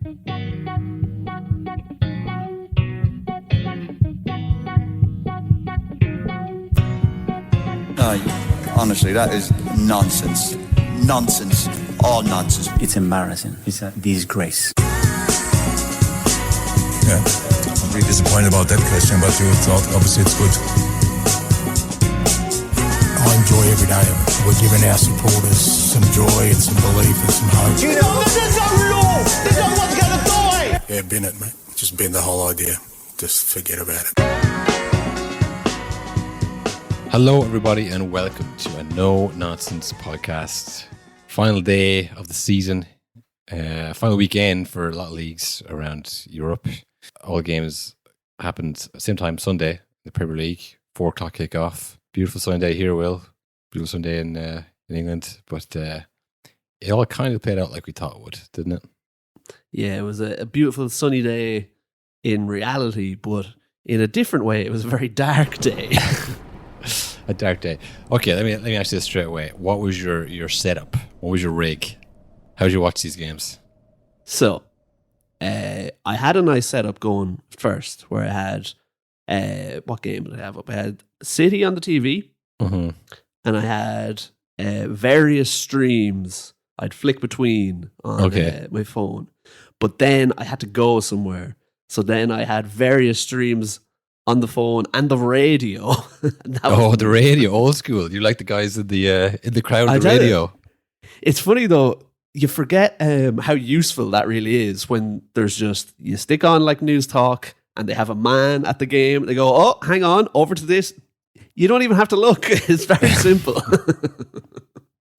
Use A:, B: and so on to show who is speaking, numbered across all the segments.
A: No, honestly, that is nonsense. Nonsense. All nonsense.
B: It's embarrassing. It's a disgrace.
C: Yeah, I'm really disappointed about that question, but you thought obviously it's good.
D: I enjoy every day of it. We're giving our supporters some joy and some belief and some hope.
E: You know, there's no law. There's no one's going to die.
D: Yeah, bin it, mate. Just bin the whole idea. Just forget about it.
F: Hello, everybody, and welcome to a No Nonsense podcast. Final day of the season, final weekend for a lot of leagues around Europe. All games happened same time Sunday, the Premier League, 4 o'clock kickoff. Beautiful Sunday here, Will. Beautiful Sunday in England, but it all kind of played out like we thought it would, didn't it?
G: Yeah, it was a beautiful sunny day in reality, but in a different way, it was a very dark day.
F: A dark day. Okay, let me ask you this straight away. What was your setup? What was your rig? How did you watch these games?
G: So, I had a nice setup going first, where I had what game did I have up? I had City on the TV, and I had various streams I'd flick between on my phone. But then I had to go somewhere, so then I had various streams on the phone and the radio.
F: The radio, old school. You're like the guys in the crowd on the radio.
G: It's funny though, you forget how useful that really is when there's just, you stick on like News Talk and they have a man at the game. They go, oh, hang on, over to this. You don't even have to look. It's very simple.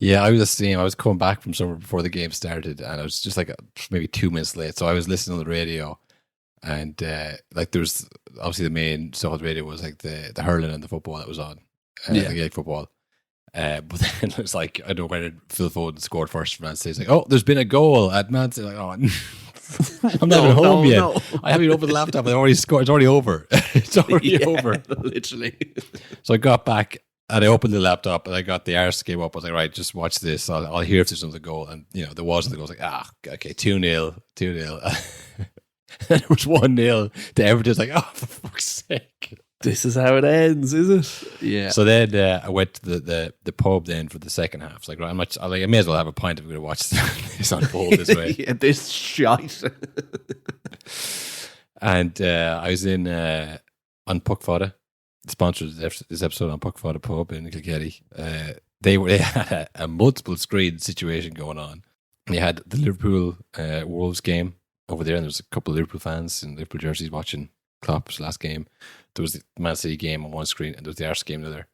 F: Yeah, I was the same. I was coming back from somewhere before the game started and I was just like maybe 2 minutes late. So I was listening on the radio. And like there was obviously the main stuff on the radio was like the hurling and the football that was on, the Gaelic football. But then it was like, I don't know when Phil Foden scored first for Man City. It's like, oh, there's been a goal at Man City. Like, oh, I'm not even home yet. No. I haven't even opened the laptop. I already scored. It's already over. It's already over.
G: Literally.
F: So I got back and I opened the laptop and I got the Arse game up. I was like, right, just watch this. I'll hear if there's another goal. And you know, there wasn't. I was like, okay, 2-0. And it was 1-0 to Everton. Like, oh, for fuck's sake.
G: This is how it ends, is it? Yeah.
F: So then I went to the pub then for the second half. It's like, right, I may as well have a pint if we're going to watch this unfold this way.
G: Yeah, this shite.
F: And I was in on Puck Fodder, sponsored this episode on Puck Fodder Pub in Kilkenny. They had a multiple screen situation going on. They had the Liverpool Wolves game over there, and there was a couple of Liverpool fans in Liverpool jerseys watching Klopp's last game. There was the Man City game on one screen, and there was the Arsenal game on the other.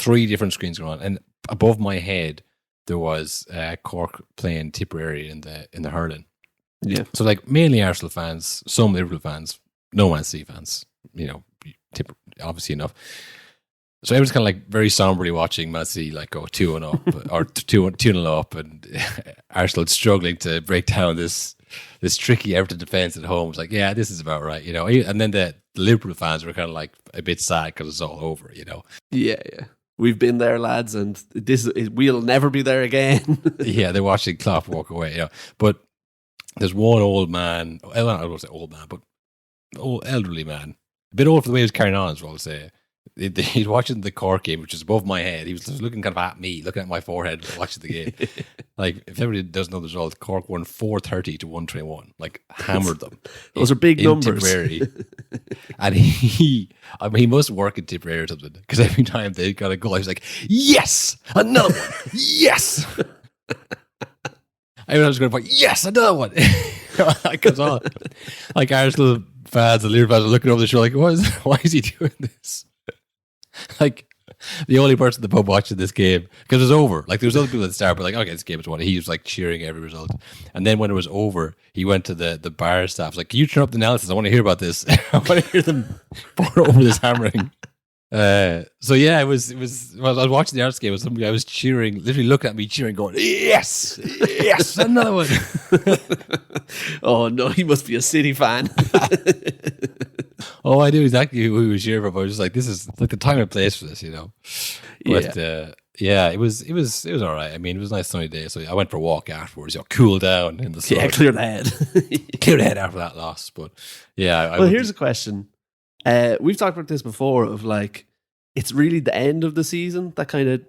F: 3 different screens going on, and above my head there was Cork playing Tipperary in the hurling.
G: Yeah.
F: So like mainly Arsenal fans, some Liverpool fans, no Man City fans. You know, obviously enough. So everyone's kind of like very somberly watching Man City like go 2-0 up or 2-0 up, and Arsenal struggling to break down this tricky Everton defense at home. It's like, yeah, this is about right, you know. And then the Liverpool fans were kind of like a bit sad because it's all over, you know.
G: Yeah. We've been there, lads, and we'll never be there again.
F: Yeah, they're watching Klopp walk away, you know. But there's one old man, I don't want to say old man, but old elderly man, a bit old for the way he was carrying on, as well to say. He's watching the Cork game, which is above my head. He was just looking kind of at me, looking at my forehead, watching the game. Like, if everybody doesn't know the result, Cork won 430 to 121. Like, hammered them.
G: Those are big numbers.
F: Tipperary. And he must work in Tipperary or something, because every time they got a goal, he was like, yes, another one, yes. I was going to point, yes, another one. Because all like Arsenal fans and Liverpool fans are looking over the shoulder, like, why is he doing this? Like, the only person in the pub watching this game, because it was over. Like, there was other people at the start, but like, okay, this game is won. He was like cheering every result. And then when it was over, he went to the bar staff. Like, can you turn up the analysis? I want to hear about this. I want to hear them pour over this hammering. So yeah, it was. When I was watching the Arsenal game, was somebody I was cheering, literally looking at me, cheering, going, "Yes, yes, another one."
G: Oh no, he must be a City fan.
F: Oh, I knew exactly who he was cheering for. But I was just like, this is like the time and place for this, you know. But Yeah, it was all right. I mean, it was a nice sunny day, so I went for a walk afterwards. Cool down in the sun.
G: Yeah, clear the head.
F: Clear the head after that loss. But yeah,
G: Well, here's a question. We've talked about this before. Of like, it's really the end of the season that kind of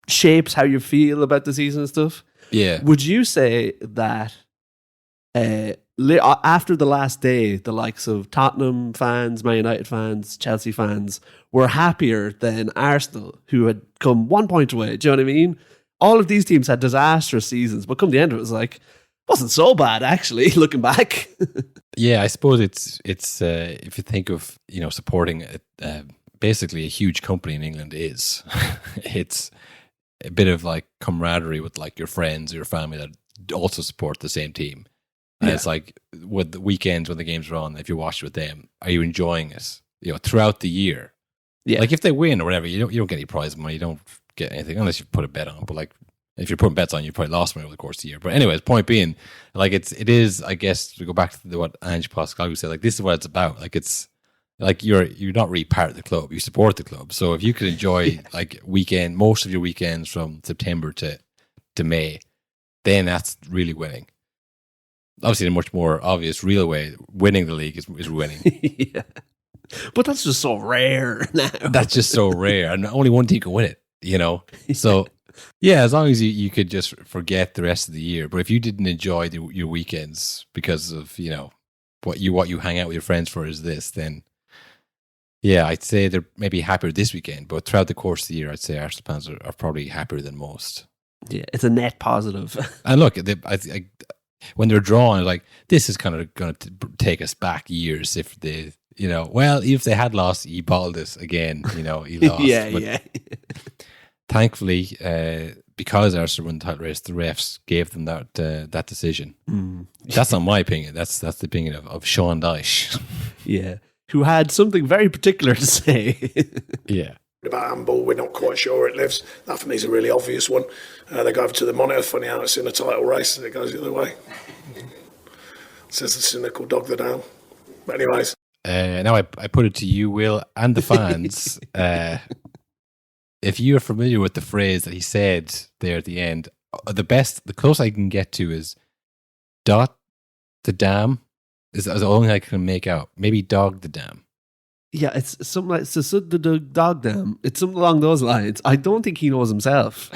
G: shapes how you feel about the season and stuff.
F: Yeah.
G: Would you say that after the last day, the likes of Tottenham fans, Man United fans, Chelsea fans were happier than Arsenal, who had come 1 point away? Do you know what I mean? All of these teams had disastrous seasons, but come the end of it, was like, wasn't so bad actually. Looking back,
F: Yeah, I suppose it's if you think of supporting basically a huge company in England is it's a bit of like camaraderie with like your friends or your family that also support the same team. And it's like with the weekends when the games are on, if you watch it with them, are you enjoying it? Throughout the year.
G: Yeah.
F: Like if they win or whatever, you don't get any prize money, you don't get anything unless you put a bet on. But like if you're putting bets on, you probably lost money over the course of the year. But anyways, point being, like it is, I guess, to go back to what Ange Pascal said, like this is what it's about. Like it's like you're not really part of the club, you support the club. So if you could enjoy like most of your weekends from September to May, then that's really winning. Obviously, in a much more obvious, real way, winning the league is winning.
G: Yeah. But that's just so rare now.
F: That's just so rare, and only one team can win it. So yeah, as long as you could just forget the rest of the year. But if you didn't enjoy your weekends because of what you hang out with your friends for is this, then yeah, I'd say they're maybe happier this weekend. But throughout the course of the year, I'd say Arsenal fans are probably happier than most.
G: Yeah, it's a net positive.
F: And look, when they're drawn, like this is kind of going to take us back years. If they, if they had lost, he bottled it again. He lost.
G: Yeah,
F: but
G: yeah.
F: Thankfully, because Arsenal won the title race, the refs gave them that decision. That's not my opinion. That's the opinion of Sean Dyche.
G: Yeah, who had something very particular to say.
F: Yeah.
H: About handball, we're not quite sure where it lives. That for me is a really obvious one. They go over to the monitor, funny how it's in a title race and it goes the other way. It says the cynical dog the down. But anyways.
F: Now I put it to you, Will, and the fans. If you're familiar with the phrase that he said there at the end, the closest I can get to is dot the dam is the only I can make out. Maybe dog the dam.
G: Yeah, it's something like the dog dam. It's something along those lines. I don't think he knows himself.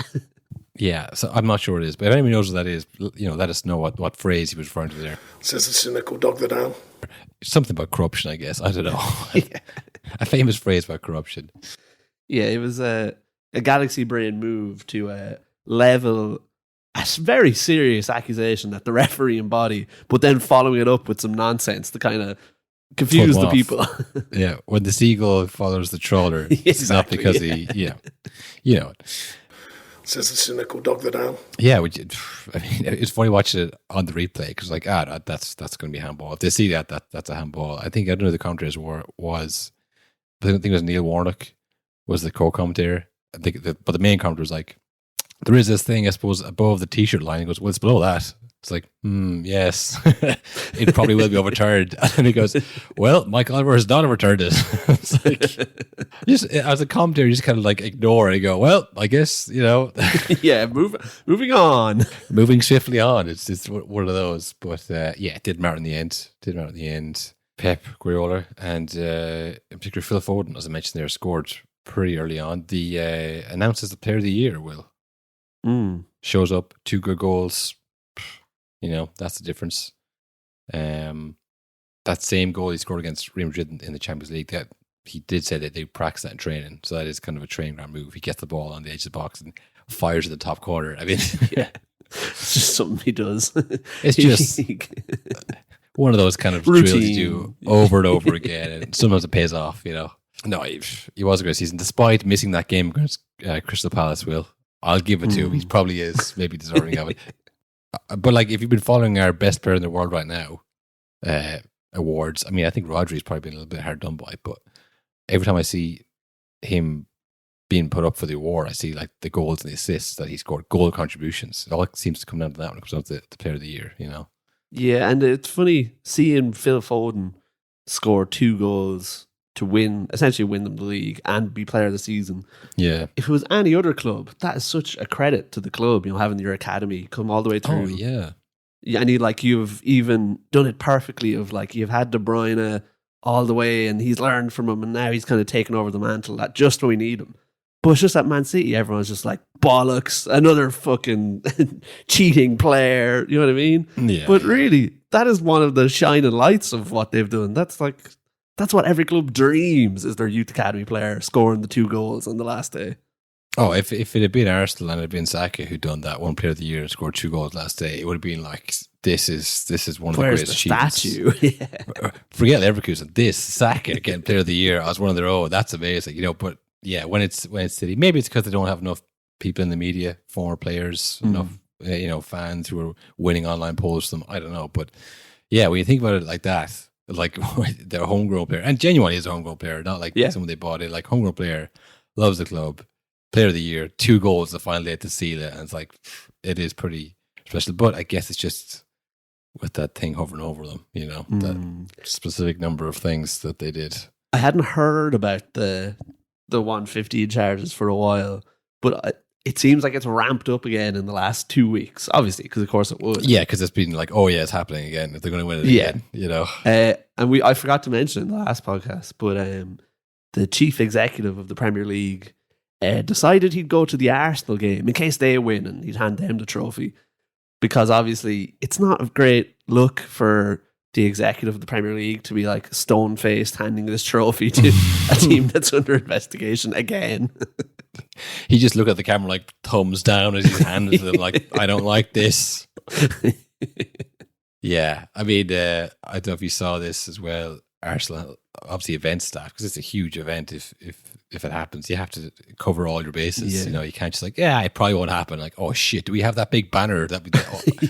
F: Yeah, so I'm not sure what it is, but if anyone knows what that is, let us know what phrase he was referring to there.
H: It says the cynical dog the down.
F: Something about corruption, I guess. I don't know. A famous phrase about corruption.
G: Yeah, it was a galaxy brain move to level a very serious accusation that the referee embodied, but then following it up with some nonsense to kind of confuse the people.
F: Yeah, when the seagull follows the trawler, it's not because he, it
H: says the cynical dog the down.
F: Yeah, it's funny watching it on the replay because that's going to be handball. If they see that's a handball. I don't know who the commentators was. I think it was Neil Warnock was the co-commentator. I think, but the main commentator was like, "There is this thing, I suppose, above the t-shirt line." He goes, "Well, it's below that." It's like, yes, it probably will be overturned. And he goes, "Well, Mike Oliver has not overturned it." It's like, just as a commentator, you just kind of like ignore it and go, "Well, I guess
G: yeah, moving on,
F: moving swiftly on." It's just one of those, but yeah, it didn't matter in the end. Pep Guardiola and in particular Phil Foden, as I mentioned there, scored pretty early on. The announced as the player of the year. Will shows up, 2 good goals. That's the difference. That same goal he scored against Real Madrid in the Champions League, that he did say that they practice that in training. So that is kind of a training ground move. He gets the ball on the edge of the box and fires at the top corner. I mean,
G: yeah, it's just something he does.
F: It's just one of those kind of drills you do over and over again, and sometimes it pays off. No, he was a great season, despite missing that game against Crystal Palace. Will, I'll give it to him. He probably is maybe deserving of it. But like, if you've been following our best player in the world right now awards, I mean, I think Rodri's probably been a little bit hard done by. But every time I see him being put up for the award, I see like the goals and the assists that he scored, goal contributions. It all seems to come down to that when it comes down to the player of the year. Yeah,
G: and it's funny seeing Phil Foden score 2 goals essentially win them the league and be player of the season.
F: Yeah.
G: If it was any other club, that is such a credit to the club, having your academy come all the way through.
F: Oh, yeah.
G: And you've even done it perfectly of like, you've had De Bruyne all the way and he's learned from him and now he's kind of taken over the mantle that just when we need him. But it's just at Man City, everyone's just like, bollocks, another fucking cheating player. You know what I mean?
F: Yeah.
G: But really, that is one of the shining lights of what they've done. That's what every club dreams, is their youth academy player scoring the 2 goals on the last day.
F: Oh, if it had been Arsenal and it had been Saka who'd done that, one player of the year and scored 2 goals last day, it would have been like, this is one of
G: Where's
F: the greatest achievements.
G: statue? Yeah.
F: Forget Leverkusen. This Saka getting player of the year as one of their own. That's amazing, But yeah, when it's City, maybe it's because they don't have enough people in the media, former players, enough fans who are winning online polls for them. I don't know, but yeah, when you think about it like that, like they're a homegrown player, and genuinely is a homegrown player, not like someone they bought it. Like homegrown player, loves the club, player of the year, 2 goals the final day to seal it, and it's like it is pretty special. But I guess it's just with that thing hovering over them, that specific number of things that they did.
G: I hadn't heard about the 150 charges for a while, but it seems like it's ramped up again in the last 2 weeks, obviously, because of course it would.
F: Yeah, because it's been like, oh yeah, it's happening again. If they're going to win it again,
G: And I forgot to mention in the last podcast, but the chief executive of the Premier League decided he'd go to the Arsenal game in case they win and he'd hand them the trophy, because obviously it's not a great look for the executive of the Premier League to be like stone-faced handing this trophy to a team that's under investigation again.
F: He just looked at the camera like thumbs down as he's handed to them like, I don't like this. Yeah, I mean, I don't know if you saw this as well. Arsenal, obviously event staff, because it's a huge event. If it happens, you have to cover all your bases.
G: Yeah.
F: You can't just like, it probably won't happen. Like, oh shit, do we have that big banner that we?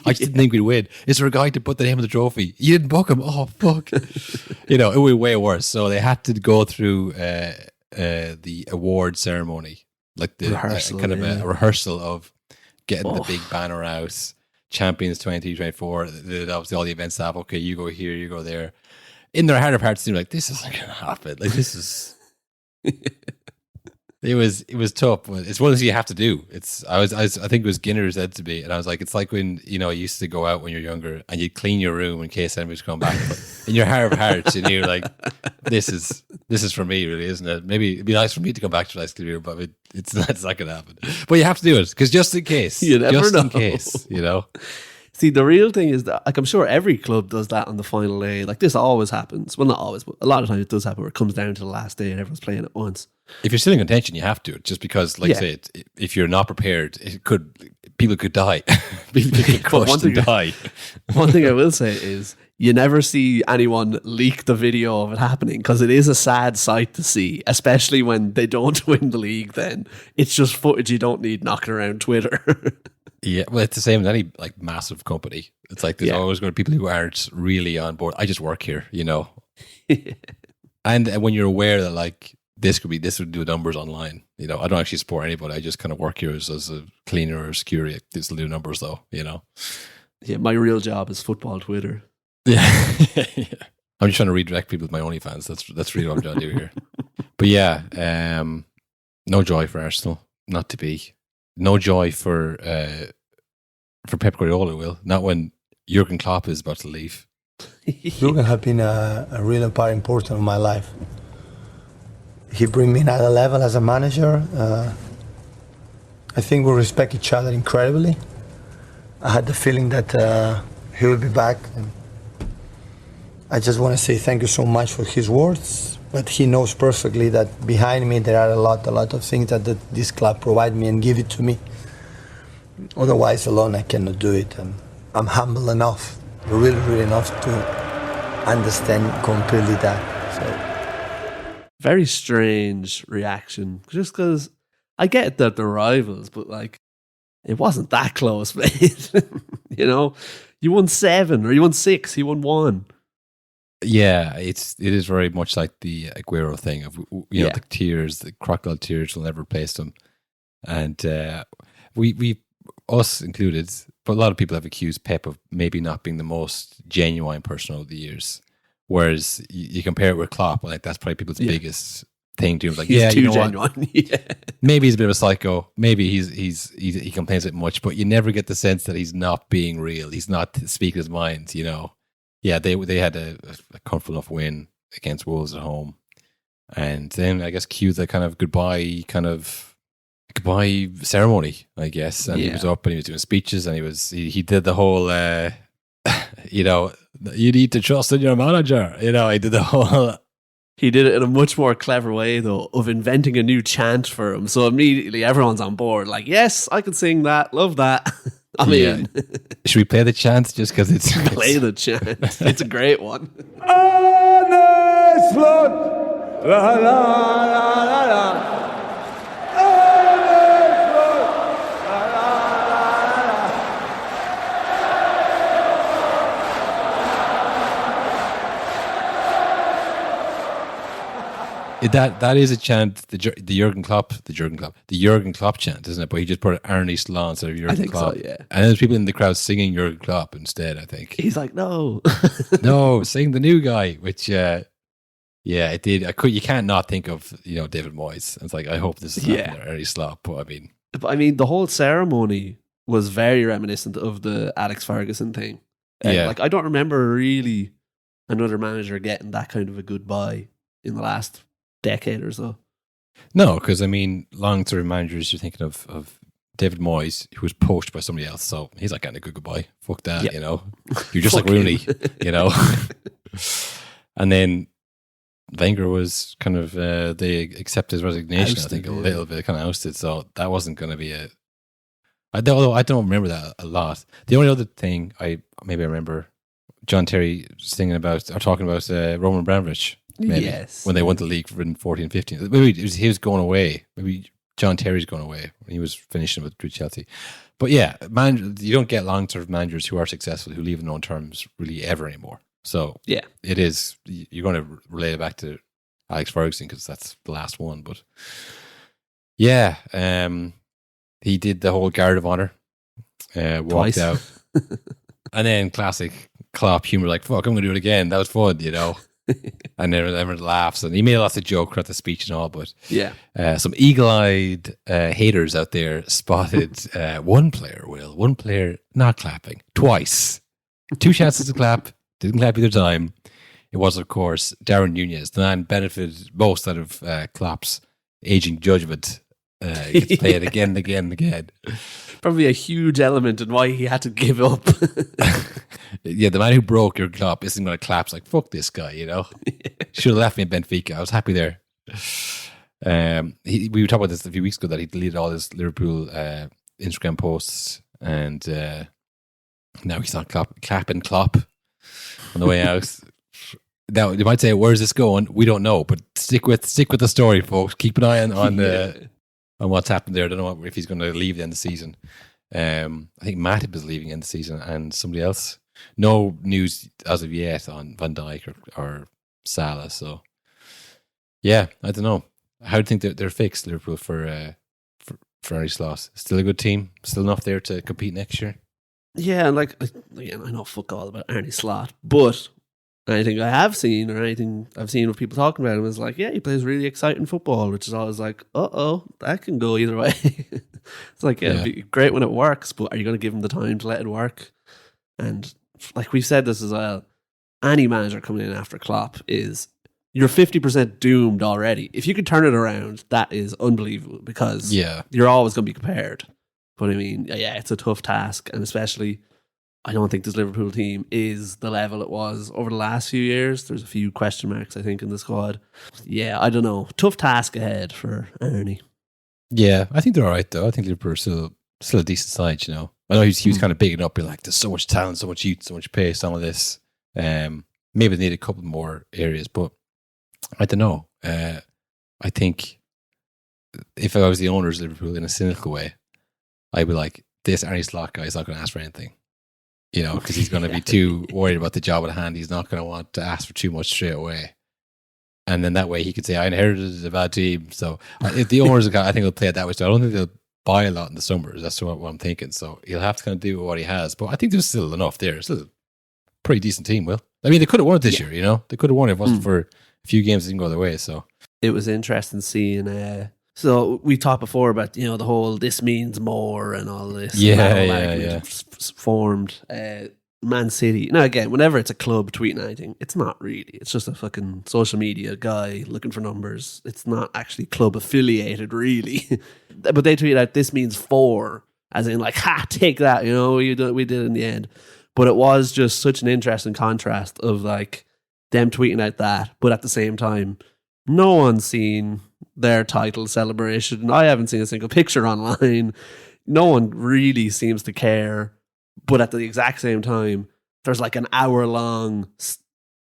F: I just didn't think we'd win. Is there a guy to put the name of the trophy? You didn't book him. Oh fuck. It would be way worse. So they had to go through the award ceremony, like the
G: rehearsal,
F: a rehearsal of getting the big banner out. Champions 23-24. Obviously, all the event staff. Okay, you go here, you go there. In their heart of hearts, they're like, this isn't gonna happen. Like this is. It was tough, but it's one of the things you have to do. I think it was Ginner said to me, and I was like, it's like when you used to go out when you're younger and you'd clean your room in case anybody's coming back. But in your heart of hearts, you're like, this is for me, really, isn't it? Maybe it'd be nice for me to come back to a nice clean room, but it's not gonna happen. But you have to do it because just in case,
G: you never know.
F: In case,
G: See, the real thing is that, like, I'm sure every club does that on the final day. Like, this always happens. Well, not always, but a lot of times it does happen where it comes down to the last day and everyone's playing at once.
F: If you're still in contention, you have to. Just because, like I say, if you're not prepared, people could die. People could get crushed and die.
G: One thing I will say is you never see anyone leak the video of it happening, because it is a sad sight to see, especially when they don't win the league. Then it's just footage you don't need knocking around Twitter.
F: Yeah, well, it's the same as any like massive company. It's like there's always going to be people who aren't really on board. I just work here, And when you're aware that like this would do numbers online, I don't actually support anybody. I just kind of work here as a cleaner or security. This will do numbers though,
G: Yeah, my real job is football Twitter.
F: Yeah. I'm just trying to redirect people to my OnlyFans. That's really what I'm trying to do here. But yeah, no joy for Arsenal, not to be. No joy for Pep Guardiola, Will. Not when Jurgen Klopp is about to leave.
I: Jurgen has been a real important in my life. He bring me another level as a manager. I think we respect each other incredibly. I had the feeling that he will be back. And I just want to say thank you so much for his words. But he knows perfectly that behind me there are a lot of things that this club provide me and give it to me. Otherwise, alone I cannot do it. And I'm humble enough, really enough to understand completely that. So,
G: very strange reaction. Just because I get that they're rivals, but like it wasn't that close, mate. You won 7 or you won 6. He won 1.
F: Yeah, it is very much like the Aguero thing of the tears, the crocodile tears will never replace them, and we us included, but a lot of people have accused Pep of maybe not being the most genuine person over the years. Whereas you compare it with Klopp, like that's probably people's biggest thing to him. Like,
G: He's too
F: you know
G: genuine.
F: what?
G: Yeah.
F: Maybe he's a bit of a psycho. Maybe he complains it much, but you never get the sense that he's not being real. He's not speaking his mind. You know. Yeah, they had a comfortable enough win against Wolves at home, and then I guess cue the kind of goodbye ceremony, I guess. And he was up and he was doing speeches, and he did the whole you know, you need to trust in your manager. You know, I did the whole.
G: He did it in a much more clever way, though, of inventing a new chant for him. So immediately everyone's on board. Like, yes, I can sing that. Love that. I mean,
F: should we play the chant just because it's
G: play the chant? It's a great one.
F: That is a chant, the Jurgen Klopp chant, isn't it? But he just put Arne Slot instead of Jurgen Klopp.
G: So, yeah.
F: And there's people in the crowd singing Jurgen Klopp instead, I think.
G: He's like, no.
F: No, sing the new guy, which, it did. You can't not think of, you know, David Moyes. It's like, I hope this is happening to Arne Slot, but
G: I mean, the whole ceremony was very reminiscent of the Alex Ferguson thing. Like, I don't remember really another manager getting that kind of a goodbye in the last decade or so.
F: No, because I mean, long-term managers, you're thinking of David Moyes, who was poached by somebody else, so he's not getting a good goodbye. Fuck that, you know. You're just like Rooney, you know. And then Wenger was kind of they accepted his resignation. Ousted, I think a little bit kind of ousted, so that wasn't going to be a. I don't remember that a lot. The only other thing I remember John Terry talking about Roman Abramovich. Maybe,
G: yes.
F: When they won the league in 14-15. Maybe he was going away. Maybe John Terry's going away when he was finishing with Chelsea. But yeah, you don't get long-term managers who are successful who leave on their own terms really ever anymore. So yeah, it is. You're going to relate it back to Alex Ferguson because that's the last one. But yeah, he did the whole guard of honor, walked out, and then classic Klopp humor, like "fuck, I'm going to do it again." That was fun, you know. And everyone laughs, and he made lots of jokes throughout the speech and all. But some eagle-eyed haters out there spotted one player not clapping twice, 2 chances to clap, didn't clap either time. It was, of course, Darwin Núñez, the man benefited most out of Klopp's aging judgment. He gets to play it again and again and again.
G: Probably a huge element in why he had to give up.
F: Yeah, the man who broke your Klopp isn't going to clap. It's like, fuck this guy, you know? Should have left me in Benfica. I was happy there. We were talking about this a few weeks ago that he deleted all his Liverpool Instagram posts, and now he's not clapping Klopp on the way out. Now, you might say, where's this going? We don't know, but stick with the story, folks. Keep an eye on what's happened there. I don't know if he's going to leave the end of the season. I think Matip is leaving in the season, and somebody else. No news as of yet on Van Dijk or Salah. So, yeah, I don't know. How do you think they're fixed, Liverpool, for Arne Slot? Still a good team? Still enough there to compete next year?
G: Yeah, and like, again, I know fuck all about Arne Slot, but anything I have seen or anything I've seen of people talking about him is like, yeah, he plays really exciting football, which is always like, that can go either way. It's like, it'd be great when it works, but are you going to give him the time to let it work? And like we've said this as well, any manager coming in after Klopp you're 50% doomed already. If you could turn it around, that is unbelievable because you're always going to be compared. But I mean, yeah, it's a tough task, and especially I don't think this Liverpool team is the level it was over the last few years. There's a few question marks, I think, in the squad. Yeah, I don't know. Tough task ahead for Arne. Yeah,
F: I think they're all right, though. I think Liverpool are still a decent side, you know. I know he was kind of bigging up, being like, there's so much talent, so much youth, so much pace, some of this. Maybe they need a couple more areas, but I don't know. I think if I was the owners of Liverpool in a cynical way, I'd be like, this Arne Slot guy is not going to ask for anything. You know, because he's going to be too worried about the job at hand. He's not going to want to ask for too much straight away. And then that way he could say, I inherited a bad team. So if the owners, I think they'll play it that way. So I don't think they'll buy a lot in the summer. That's what I'm thinking. So he'll have to kind of do what he has. But I think there's still enough there. Still pretty decent team, Will. I mean, they could have won it this year, you know? They could have won it if it wasn't for a few games that didn't go their way, so.
G: It was interesting seeing... so we talked before about, you know, the whole this means more and all this.
F: Yeah.
G: Formed. Man City. Now, again, whenever it's a club tweeting anything, it's not really. It's just a fucking social media guy looking for numbers. It's not actually club affiliated, really. But they tweeted out, this means 4, as in like, ha, take that, you know, we did it in the end. But it was just such an interesting contrast of like them tweeting out that, but at the same time, no one's seen their title celebration. I haven't seen a single picture online. No one really seems to care. But at the exact same time, there's like an hour-long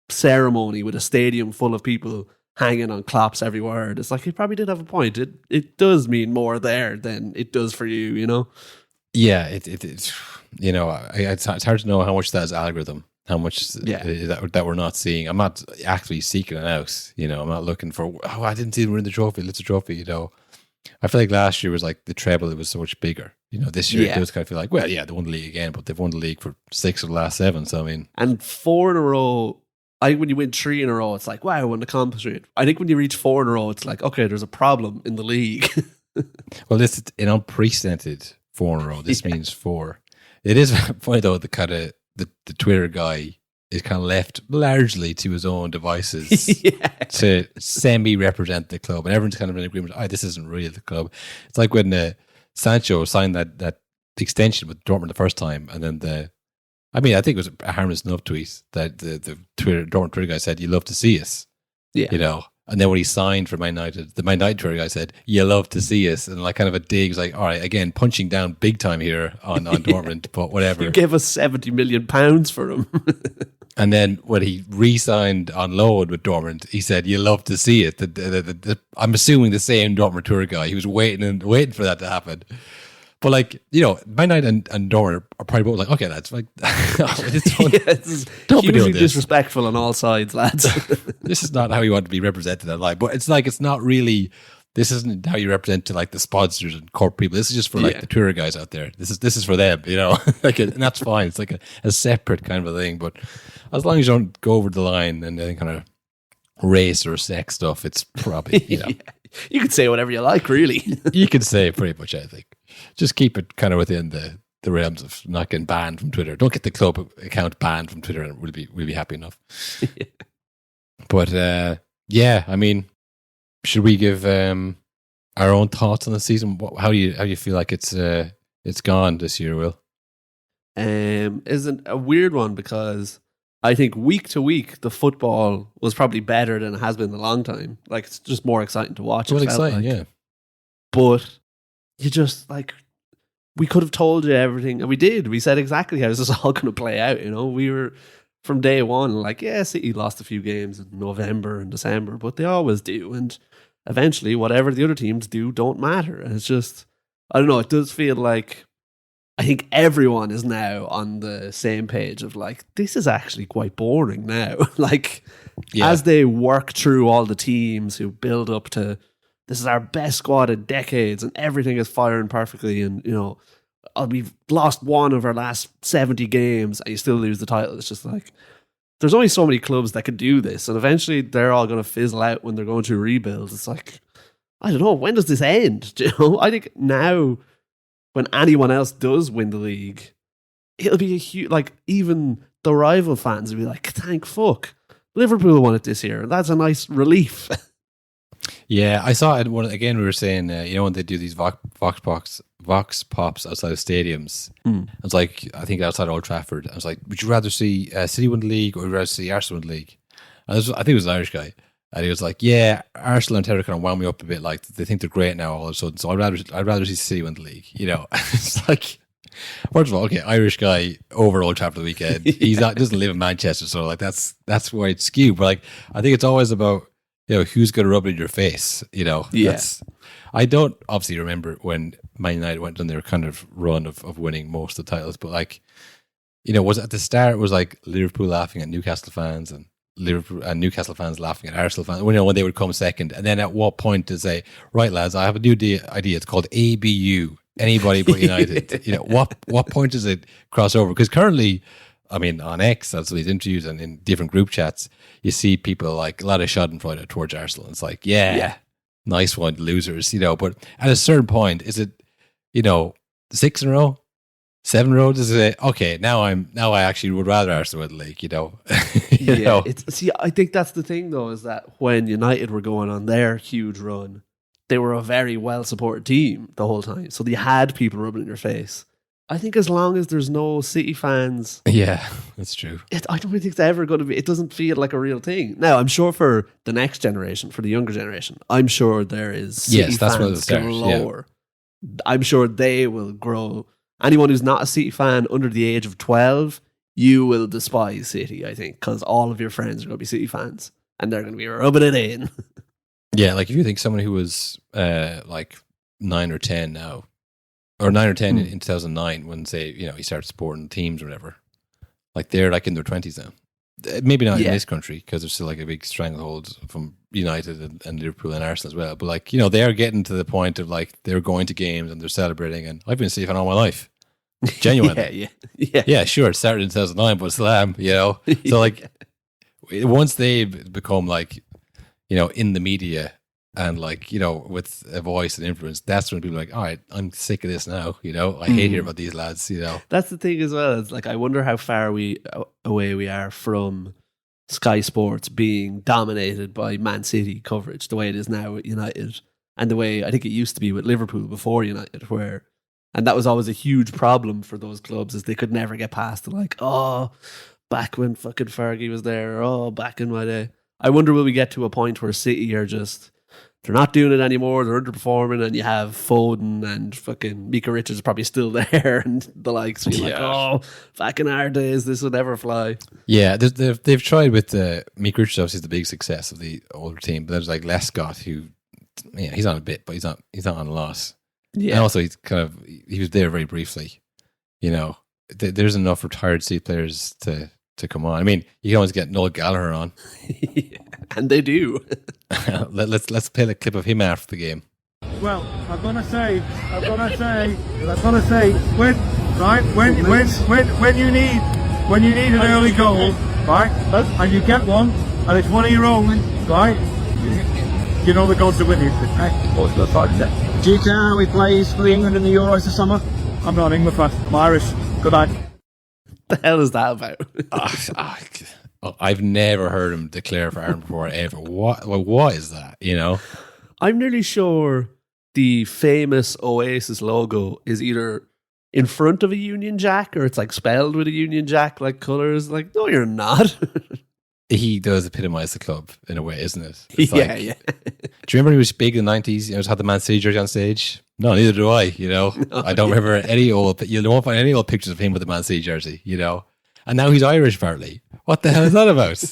G: ceremony with a stadium full of people hanging on Klopp's every word. It's like, he probably did have a point. It does mean more there than it does for you, you know?
F: Yeah, it's you know, it's hard to know how much that is algorithm, how much that we're not seeing. I'm not actually seeking it out, you know. I'm not looking for, I didn't see them win the trophy, let's a trophy, you know. I feel like last year was like the treble, it was so much bigger. You know, this year it does kind of feel like, well, yeah, they won the league again, but they've won the league for 6 of the last 7. So, I mean. And
G: 4 in a row, I think when you win 3 in a row, it's like, wow, an accomplishment. I think when you reach 4 in a row, it's like, okay, there's a problem in the league.
F: Well, this is an unprecedented 4 in a row. This means 4. It is funny, though, the kind of the Twitter guy is kind of left largely to his own devices to semi-represent the club. And everyone's kind of in agreement, this isn't really the club. It's like when Sancho signed that extension with Dortmund the first time, and then I think it was a harmless enough tweet that the Dortmund Twitter guy said, "You love to see us," you know. And then when he signed for Man United, the Man United Twitter guy said, "You love to see us," and like kind of a dig, was like, all right, again, punching down big time here on Dortmund, but whatever.
G: You gave us £70 million for him.
F: And then when he re-signed on loan with Dortmund, he said, "You love to see it." I'm assuming the same Dortmund tour guy. He was waiting for that to happen. But like, you know, Man United and Dortmund are probably both like, okay, lads, like,
G: don't be doing this. Disrespectful on all sides, lads.
F: This is not how you want to be represented in life. But it's like, it's not really. This isn't how you represent to like the sponsors and corporate people. This is just for like the tour guys out there. This is for them, you know. Like, and that's fine. It's like a separate kind of a thing. But as long as you don't go over the line and any kind of race or sex stuff, it's probably, you know.
G: You can say whatever you like, really.
F: You can say pretty much anything. Just keep it kind of within the realms of not getting banned from Twitter. Don't get the club account banned from Twitter, and we'll be happy enough. But yeah, I mean, should we give our own thoughts on the season? How do you feel like it's gone this year, Will?
G: Isn't a weird one, because I think week to week the football was probably better than it has been in a long time. Like, it's just more exciting to watch.
F: It was exciting, yeah.
G: But you just, like, we could have told you everything, and we did. We said exactly how this is all going to play out, you know. We were, from day one, like, yeah, City lost a few games in November and December, but they always do. And eventually, whatever the other teams do don't matter. And it's just, I don't know, it does feel like, I think everyone is now on the same page of like, this is actually quite boring now. Like, as they work through all the teams who build up to, this is our best squad in decades and everything is firing perfectly, and, you know, we've lost one of our last 70 games and you still lose the title. It's just like, there's only so many clubs that can do this, and eventually they're all going to fizzle out when they're going through rebuilds. It's like, I don't know, when does this end? Do you know? I think now, when anyone else does win the league, it'll be a huge, like, even the rival fans will be like, thank fuck, Liverpool won it this year. That's a nice relief.
F: Yeah, I saw it again. We were saying, you know, when they do these vox pops outside of stadiums, I was like, I think outside Old Trafford, I was like, would you rather see City win the league or would you rather see Arsenal win the league? And I think it was an Irish guy. And he was like, yeah, Arsenal and Terra kind of wound me up a bit. Like, they think they're great now all of a sudden. So I'd rather see City win the league. You know, it's like, first of all, okay, Irish guy over Old Trafford the weekend. He's not, doesn't live in Manchester, so like that's why it's skewed. But like, I think it's always about, you know, who's going to rub it in your face. You know, I don't obviously remember when Man United went on their kind of run of winning most of the titles, but like, you know, was at the start it was like Liverpool laughing at Newcastle fans and Liverpool and Newcastle fans laughing at Arsenal fans, you know, when they would come second. And then at what point to say, right, lads, I have a new idea. It's called ABU. Anybody but United. You know, what point does it cross over? Because currently, I mean, on X, as these interviews and in different group chats, you see people like a lot of schadenfreude towards Arsenal. It's like, yeah, nice one, losers, But at a certain point, is it, 6 in a row, 7 in a row? Does it say, okay, now I actually would rather Arsenal win the league,
G: I think that's the thing though, is that when United were going on their huge run, they were a very well supported team the whole time. So they had people rubbing in your face. I think as long as there's no City fans,
F: yeah, that's true.
G: I don't think it's ever going to be. It doesn't feel like a real thing. Now, I'm sure for the next generation, for the younger generation, I'm sure there is City fans galore. I'm sure they will grow. Anyone who's not a City fan under the age of 12, you will despise City, I think, because all of your friends are going to be City fans and they're going to be rubbing it in.
F: Yeah, like if you think someone who was like 9 or 10 now, or 9 or 10 in 2009, when say, he started supporting teams or whatever, like they're like in their 20s now. Maybe not in this country because there's still like a big stranglehold from United and Liverpool and Arsenal as well. But like, they are getting to the point of like they're going to games and they're celebrating. And I've been a City fan all my life. Genuinely. Yeah, sure. It started in 2009, but still am, So like, once they become like, in the media and like, with a voice and influence, that's when people are like, all right, I'm sick of this now. I hate hearing about these lads,
G: That's the thing as well. It's like, I wonder how far away we are from Sky Sports being dominated by Man City coverage the way it is now with United, and the way I think it used to be with Liverpool before United, and that was always a huge problem for those clubs, is they could never get past like, back when fucking Fergie was there, back in my day. I wonder, will we get to a point where City are just, they're not doing it anymore, they're underperforming, and you have Foden and fucking Mika Richards probably still there, and the likes be like, back in our days, this would never fly.
F: Yeah, they've tried with Mika Richards, obviously the big success of the older team, but there's like Lescott, who, he's on a bit, but he's not on a lot. Yeah. And also he was there very briefly, there's enough retired City players to come on. I mean, you can always get Noel Gallagher on.
G: And they do.
F: Let's play the clip of him after the game.
J: Well, I'm gonna say, when you need an early goal, right, and you get one, and it's one of your own, right, you know the gods are with you. Right? Do you care how he plays for England in the Euros this summer? I'm not an England fan. I'm Irish. Good night.
G: The hell is that about?
F: I've never heard him declare for Ireland before ever. What is that?
G: I'm nearly sure the famous Oasis logo is either in front of a Union Jack or it's like spelled with a Union Jack like colours. Like, no, you're not.
F: He does epitomise the club in a way, isn't it?
G: Yeah.
F: Do you remember he was big in the 90s? He had the Man City jersey on stage. No, neither do I.
G: No,
F: I don't remember any old. You won't find any old pictures of him with the Man City jersey. And now he's Irish, apparently. What the hell is that about?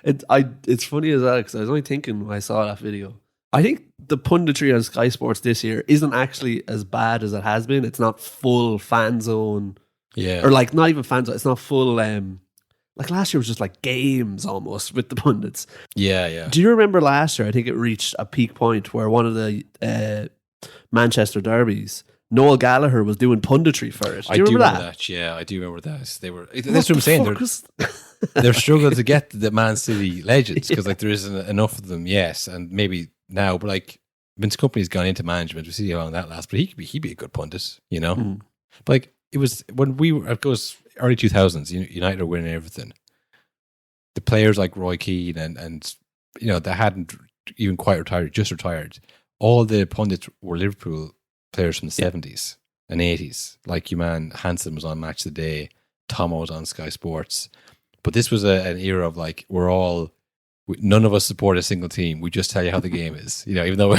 G: It's funny as well, because I was only thinking when I saw that video. I think the punditry on Sky Sports this year isn't actually as bad as it has been. It's not full fan zone.
F: Yeah.
G: Or like not even fan zone. It's not full, like last year was just like games almost with the pundits.
F: Yeah.
G: Do you remember last year? I think it reached a peak point where one of the Manchester derbies, Noel Gallagher was doing punditry for it. Do you remember that?
F: Yeah, I do remember that. That's what I'm saying. They're struggling to get the Man City legends because like there isn't enough of them. Yes, and maybe now, but like Vince Company's gone into management. We see how long that lasts, but he'd be a good pundit, But like it was when we were, it goes early 2000s. United are winning everything. The players like Roy Keane and they hadn't even quite retired, just retired. All the pundits were Liverpool players from the 70s and 80s. Like your man Hansen was on Match of the Day, Tomo was on Sky Sports. But this was an era of like, none of us support a single team. We just tell you how the game is. Even though,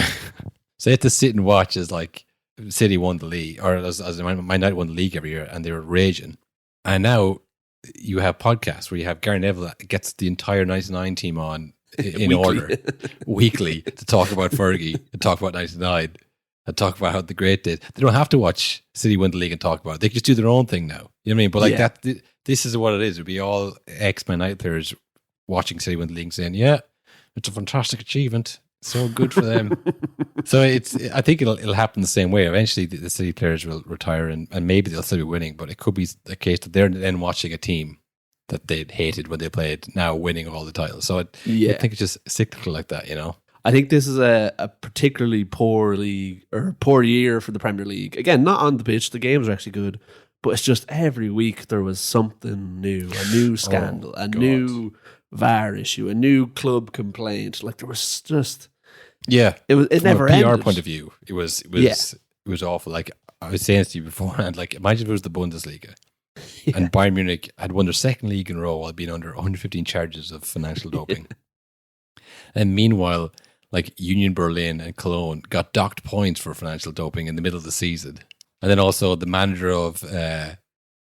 F: so you have to sit and watch as like City won the league, or as Man United won the league every year, and they were raging. And now you have podcasts where you have Gary Neville that gets the entire 99 team on in order weekly to talk about Fergie, to talk about 99, and talk about how the great days. They don't have to watch City win the league and talk about it. They can just do their own thing now. You know what I mean? But like that, this is what it is. It would be all ex-Man United players watching City win the league and saying, yeah, it's a fantastic achievement. So good for them. So I think it'll happen the same way. Eventually, the City players will retire, and maybe they'll still be winning. But it could be a case that they're then watching a team that they hated when they played now winning all the titles. So I think it's just cyclical like that, you know.
G: I think this is a particularly poor league or poor year for the Premier League. Again, not on the pitch. The games are actually good, but it's just every week there was something new, a new scandal, new VAR issue, a new club complaint. Like there was just it never
F: ended. From a PR
G: ended.
F: point of view, it was awful. Like I was saying to you beforehand, like imagine if it was the Bundesliga and Bayern Munich had won their second league in a row while being under 115 charges of financial doping, and meanwhile, like Union Berlin and Cologne got docked points for financial doping in the middle of the season, and then also the manager of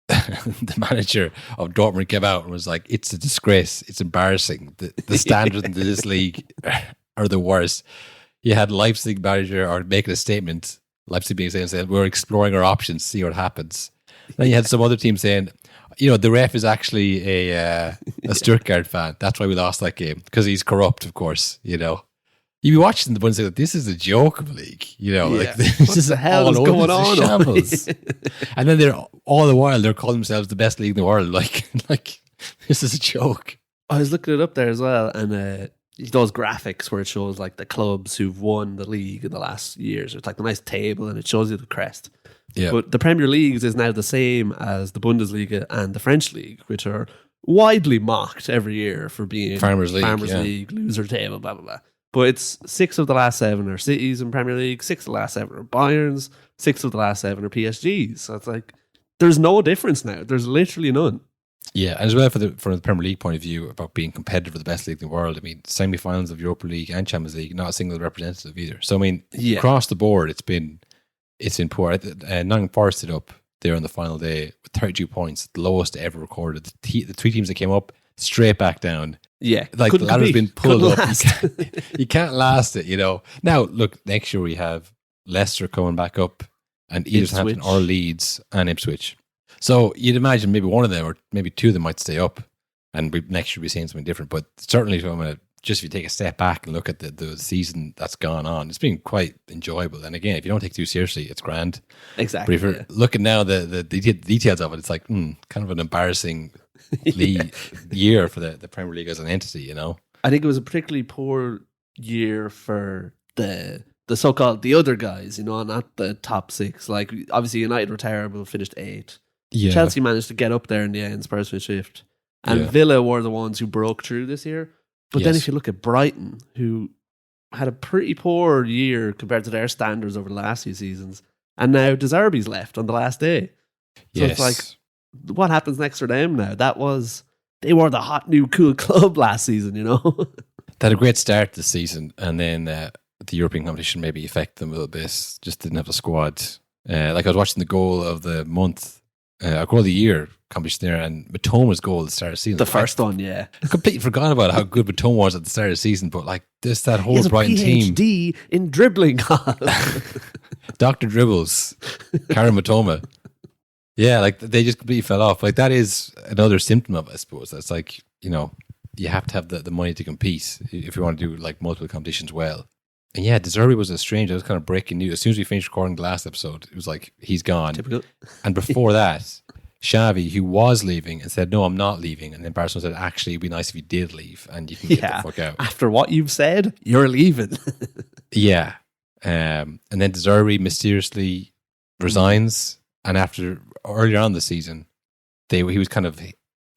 F: Dortmund came out and was like, "It's a disgrace. It's embarrassing. The standards in this league are the worst." You had Leipzig manager or making a statement. Leipzig being saying, "We're exploring our options, see what happens." Then you had some other team saying, the ref is actually a Stuttgart fan. That's why we lost that game, because he's corrupt, of course. You'd be watching the Bundesliga. This is a joke of a league. Like this is
G: the hell is going on?
F: Shambles. And then they're all the while they're calling themselves the best league in the world. Like this is a joke.
G: I was looking it up there as well, and those graphics where it shows like the clubs who've won the league in the last years. It's like a nice table, and it shows you the crest.
F: Yeah.
G: But the Premier League is now the same as the Bundesliga and the French League, which are widely mocked every year for being
F: Farmers League,
G: loser table, blah blah blah. But it's 6 of the last 7 are Cities in Premier League, 6 of the last 7 are Bayerns, 6 of the last 7 are PSGs. So it's like there's no difference now. There's literally none.
F: Yeah, and as well from the Premier League point of view about being competitive for the best league in the world. I mean, semi-finals of Europa League and Champions League, not a single representative either. So I mean, across the board, it's been poor. Nottingham Forest ended up there on the final day with 32 points, the lowest ever recorded. The 3 teams that came up straight back down.
G: Yeah,
F: like the ladder's been pulled up. You can't last it. Now look, next year we have Leicester coming back up, and either Southampton or Leeds and Ipswich. So you'd imagine maybe one of them or maybe 2 of them might stay up, and next year we'll be seeing something different. But certainly if you take a step back and look at the season that's gone on, it's been quite enjoyable. And again, if you don't take it too seriously, it's grand.
G: Exactly.
F: But if you're looking now the details of it, it's like kind of an embarrassing year for the Premier League as an entity.
G: I think it was a particularly poor year for the so-called the other guys. Not the top 6. Like obviously United were terrible, finished 8th.
F: Yeah.
G: Chelsea managed to get up there in the end, Spurs finished 5th. And Villa were the ones who broke through this year. But then if you look at Brighton, who had a pretty poor year compared to their standards over the last few seasons, and now De Zerbi's left on the last day. So it's like, what happens next for them now? They were the hot new cool club last season, They
F: had a great start this season, and then the European competition maybe affected them a little bit. Just didn't have the squad. Like I was watching the goal of the month, goal of the year competition there, and Matoma's goal at the start of the season.
G: The first one, yeah.
F: I completely forgot about how good Matoma was at the start of the season, but like that whole Brighton team.
G: PhD in dribbling.
F: Dr. Dribbles, Karen Matoma. Yeah, like they just completely fell off. Like that is another symptom of it, I suppose. That's like, you have to have the money to compete if you want to do like multiple competitions well. And yeah, De Zerbi was strange. I was kind of breaking news. As soon as we finished recording the last episode, it was like, he's gone.
G: Typical.
F: And before that, Xavi, who was leaving, and said, "No, I'm not leaving." And then Barcelona said, "Actually, it'd be nice if you did leave and you can get the fuck out."
G: After what you've said, you're leaving.
F: Yeah. And then De Zerbi mysteriously resigns. And earlier on the season, he was kind of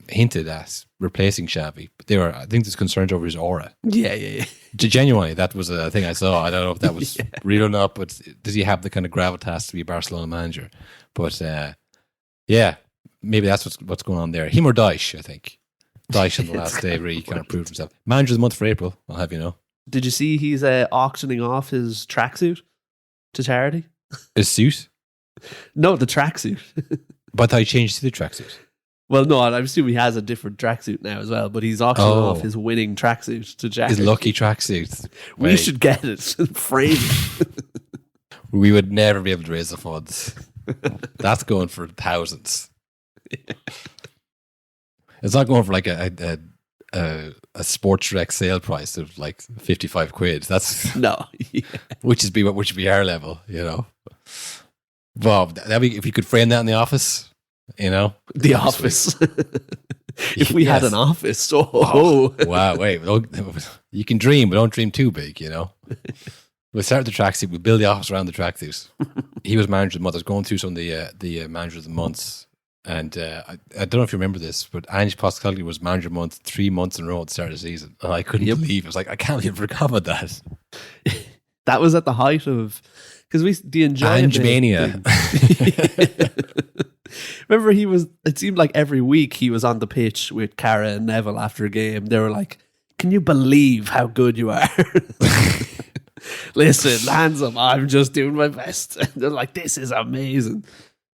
F: hinted at replacing Xavi, but I think there's concerns over his aura.
G: Yeah.
F: Genuinely, that was a thing I saw. I don't know if that was real or not, but does he have the kind of gravitas to be a Barcelona manager? But maybe that's what's going on there. Him or Dyche, I think. Dyche on the last day really kind of proved himself. Manager of the month for April, I'll have you know.
G: Did you see he's auctioning off his tracksuit to charity?
F: His suit?
G: No, the tracksuit.
F: But I changed to the tracksuit.
G: Well, no, I'm assuming he has a different tracksuit now as well, but he's auctioning off his winning tracksuit to charity.
F: His lucky tracksuit.
G: We should get it and frame it.
F: We would never be able to raise the funds. That's going for thousands. It's not going for like a a sports direct sale price of like 55 quid. That's
G: No. Yeah.
F: which would be our level, you know. Bob, that'd be, if you could frame that in the office, you know,
G: The
F: that'd be
G: office.
F: sweet.
G: If we had
F: Yes.
G: an office. Oh.
F: Wow, wait, you can dream, but don't dream too big, you know. We started the tracksuit. We build the office around the tracksuit. He was manager of the month. I was going through some of the manager of the months, and I don't know if you remember this, but Ange Postecoglou was manager of the month 3 months in a row at the start of the season. And I couldn't believe it. I was like, I can't believe I forgot about that.
G: That was at the height of because the Enjoyably
F: Ange mania.
G: Remember, it seemed like every week he was on the pitch with Cara and Neville after a game. They were like, "Can you believe how good you are?" Listen, hands up, I'm just doing my best. And they're like, "This is amazing."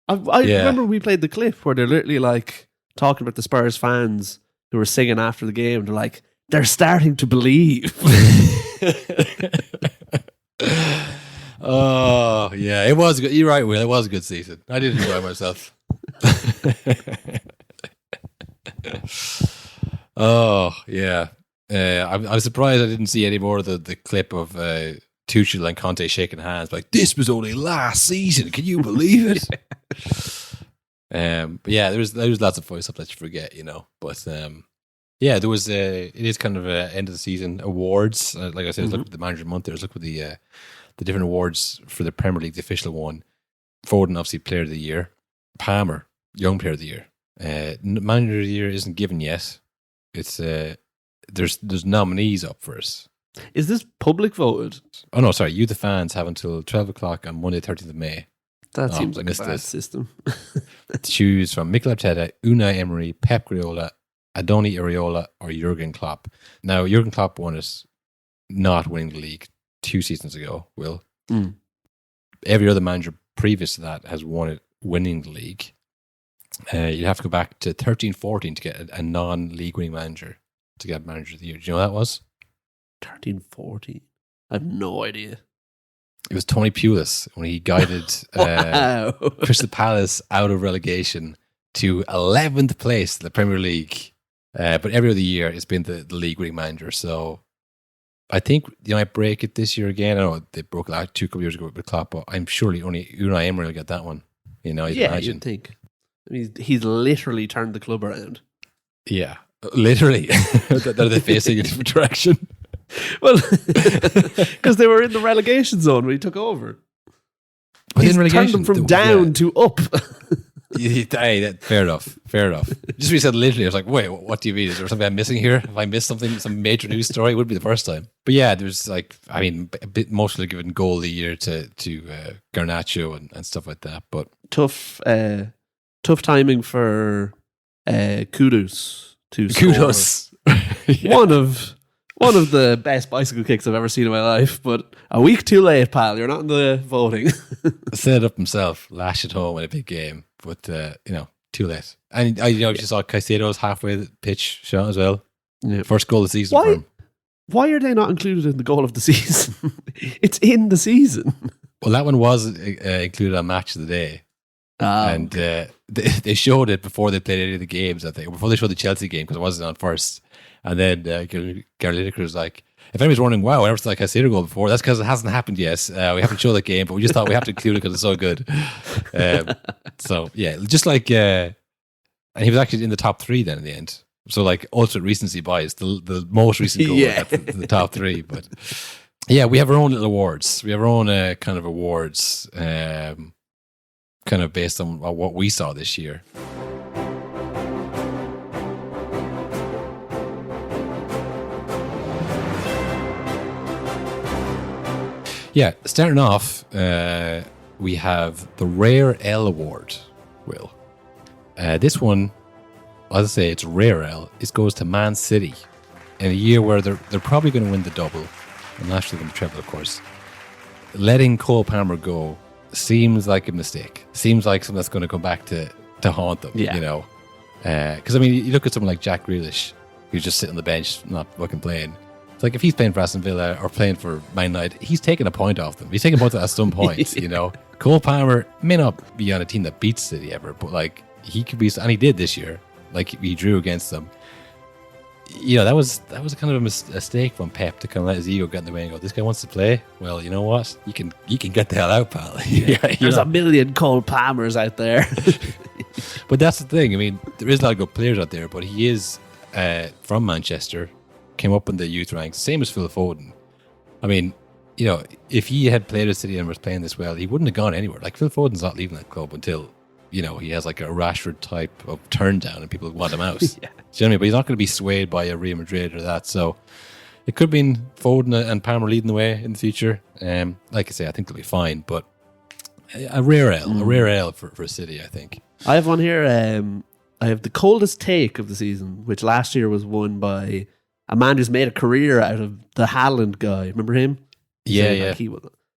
G: I remember we played the clip where they're literally like talking about the Spurs fans who were singing after the game. They're like, they're starting to believe.
F: Oh, yeah, it was good. You're right, Will. It was a good season. I did enjoy myself. Oh, yeah. I was surprised I didn't see any more of the clip of Tuchel and Conte shaking hands. Like, this was only last season. Can you believe it? But yeah, there was lots of voice up that you forget, you know. But yeah, there was it is kind of a end of the season awards. Like I said, I was looking at the manager of the month. There, I was looking at the different awards for the Premier League, the official one. Foden, obviously, Player of the Year. Palmer, Young Player of the Year. Manager of the Year isn't given yet. It's there's nominees up for us.
G: Is this public voted?
F: Oh no, sorry. You, the fans, have until 12 o'clock on Monday, 13th of May.
G: That seems like a bad system.
F: To choose from Mikel Arteta, Unai Emery, Pep Guardiola, Adoni Iraola, or Jurgen Klopp. Now, Jurgen Klopp won it not winning the league 2 seasons ago, Will. Every other manager previous to that has won it winning the league. You'd have to go back to 13-14 to get a non-league winning manager to get manager of the year. Do you know what that was?
G: 13-14. I have no idea.
F: It was Tony Pulis when he guided Crystal Palace out of relegation to 11th place in the Premier League. But every other year it's been the league winning manager. So I think they might break it this year again. I know they broke it out 2 couple years ago with Klopp, but I'm surely only Unai Emery will get that one. You know,
G: yeah,
F: imagine.
G: you'd think. I mean, he's literally turned the club around.
F: Yeah, literally. They're facing a different direction.
G: Well, because they were in the relegation zone when he took over.
F: But
G: He's
F: in relegation,
G: turned them from down to up.
F: Hey, fair enough. Just when you said literally, I was like, wait, what do you mean? Is there something I'm missing here? Have I missed something? Some major news story? It would be the first time. But yeah, there's like, I mean, a bit mostly given goal of the year to Garnacho and stuff like that. But
G: tough timing for Kudus to
F: kudos.
G: Yeah. One of the best bicycle kicks I've ever seen in my life, but a week too late, pal. You're not in the voting.
F: Set it up himself, lash it home in a big game, but too late. And I just saw Caicedo's halfway the pitch shot as well.
G: Yeah.
F: First goal of the season for him.
G: Why are they not included in the goal of the season? It's in the season.
F: Well, that one was included on Match of the Day. And they showed it before they played any of the games, I think, before they showed the Chelsea game, because it wasn't on first. And then Gary Lineker was like, if anybody's wondering, wow, I never saw Caicedo goal before, that's because it hasn't happened yet. We haven't shown that game, but we just thought we have to include it because it's so good. So, yeah, just like, and he was actually in the top 3 then in the end. So, like, ultimate recency bias, the most recent goal in the top 3. But, yeah, we have our own little awards. We have our own kind of awards, kind of based on what we saw this year. Yeah, starting off, we have the Rare L Award, Will. This one, as I say, it's Rare L. It goes to Man City in a year where they're probably going to win the double. And actually going to treble, of course. Letting Cole Palmer go seems like a mistake. Seems like something that's going to come back to haunt them, you know. Because, I mean, you look at someone like Jack Grealish, who's just sitting on the bench, not fucking playing. It's like if he's playing for Aston Villa or playing for Man United, he's taking a point off them. He's taking a point at some point, you know. Cole Palmer may not be on a team that beats City ever, but like he could be, and he did this year. Like he drew against them. that was kind of a mistake from Pep to kind of let his ego get in the way and go, this guy wants to play. Well, you know what? You can get the hell out, pal.
G: There's a million Cole Palmers out there.
F: But that's the thing. I mean, there is a lot of good players out there, but he is from Manchester, came up in the youth ranks, same as Phil Foden. I mean, if he had played at City and was playing this well, he wouldn't have gone anywhere. Like, Phil Foden's not leaving that club until, he has like a Rashford type of turn down and people want him out.
G: Yeah.
F: Do you know what I mean? But he's not going to be swayed by a Real Madrid or that. So it could have been Foden and Palmer leading the way in the future. Like I say, I think they'll be fine, but a rare ale for City, I think.
G: I have one here. I have the coldest take of the season, which last year was won by a man who's made a career out of the Haaland guy. Remember him?
F: Yeah.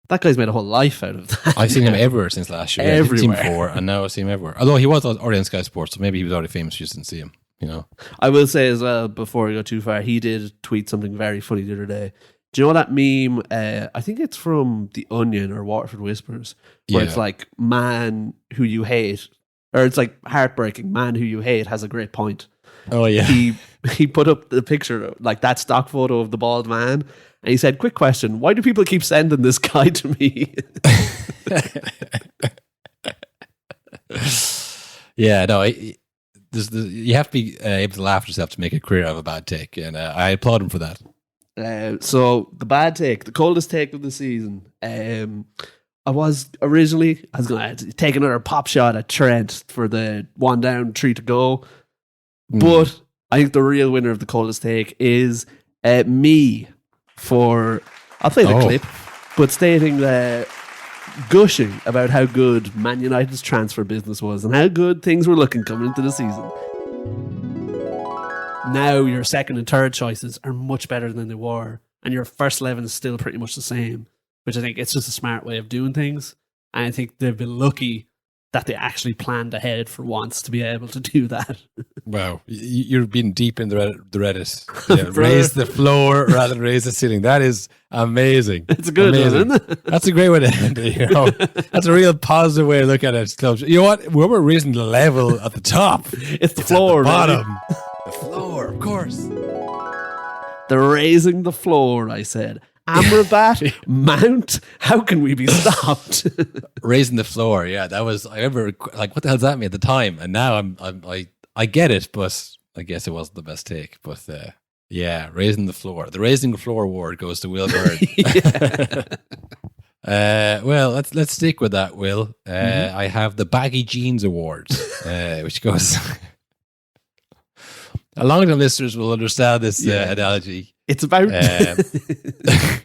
G: That guy's made a whole life out of that.
F: I've seen him everywhere since last year.
G: Everywhere.
F: I've seen him before, and now I see him everywhere. Although he was already on Sky Sports, so maybe he was already famous, you just didn't see him.
G: I will say as well, before I go too far, he did tweet something very funny the other day. Do you know that meme? I think it's from The Onion or Waterford Whispers, where it's like, man who you hate, or it's like heartbreaking, man who you hate has a great point.
F: Oh yeah.
G: He put up the picture, like that stock photo of the bald man, and he said, quick question, why do people keep sending this guy to me?
F: Yeah, no, you have to be able to laugh at yourself to make a career out of a bad take, and I applaud him for that.
G: So the bad take, the coldest take of the season. I was going to take another pop shot at Trent for the 1 down, 3 to go. But I think the real winner of the coldest take is me I'll play the clip, but stating gushing about how good Man United's transfer business was and how good things were looking coming into the season. Now your second and third choices are much better than they were, and your first 11 is still pretty much the same, which I think it's just a smart way of doing things. And I think they've been lucky that they actually planned ahead for once to be able to do that.
F: Wow, you're being deep in the Reddit. Yeah, raise the floor rather than raise the ceiling. That is amazing.
G: It's a good one, isn't it?
F: That's a great way to end it. That's a real positive way to look at it. You know what? We're raising the level at the top.
G: It's the floor,
F: at the bottom. The floor, of course.
G: They're raising the floor, I said. Amrabat, Mount, how can we be stopped?
F: Raising the floor, yeah. That was, I remember, like, what the hell does that mean at the time? And now I get it, but I guess it wasn't the best take. But yeah, raising the floor. The Raising the Floor award goes to Will Bird. Well, let's stick with that, Will. I have the Baggy Jeans Award, which goes... A long-time listeners will understand this analogy.
G: It's about...
F: it's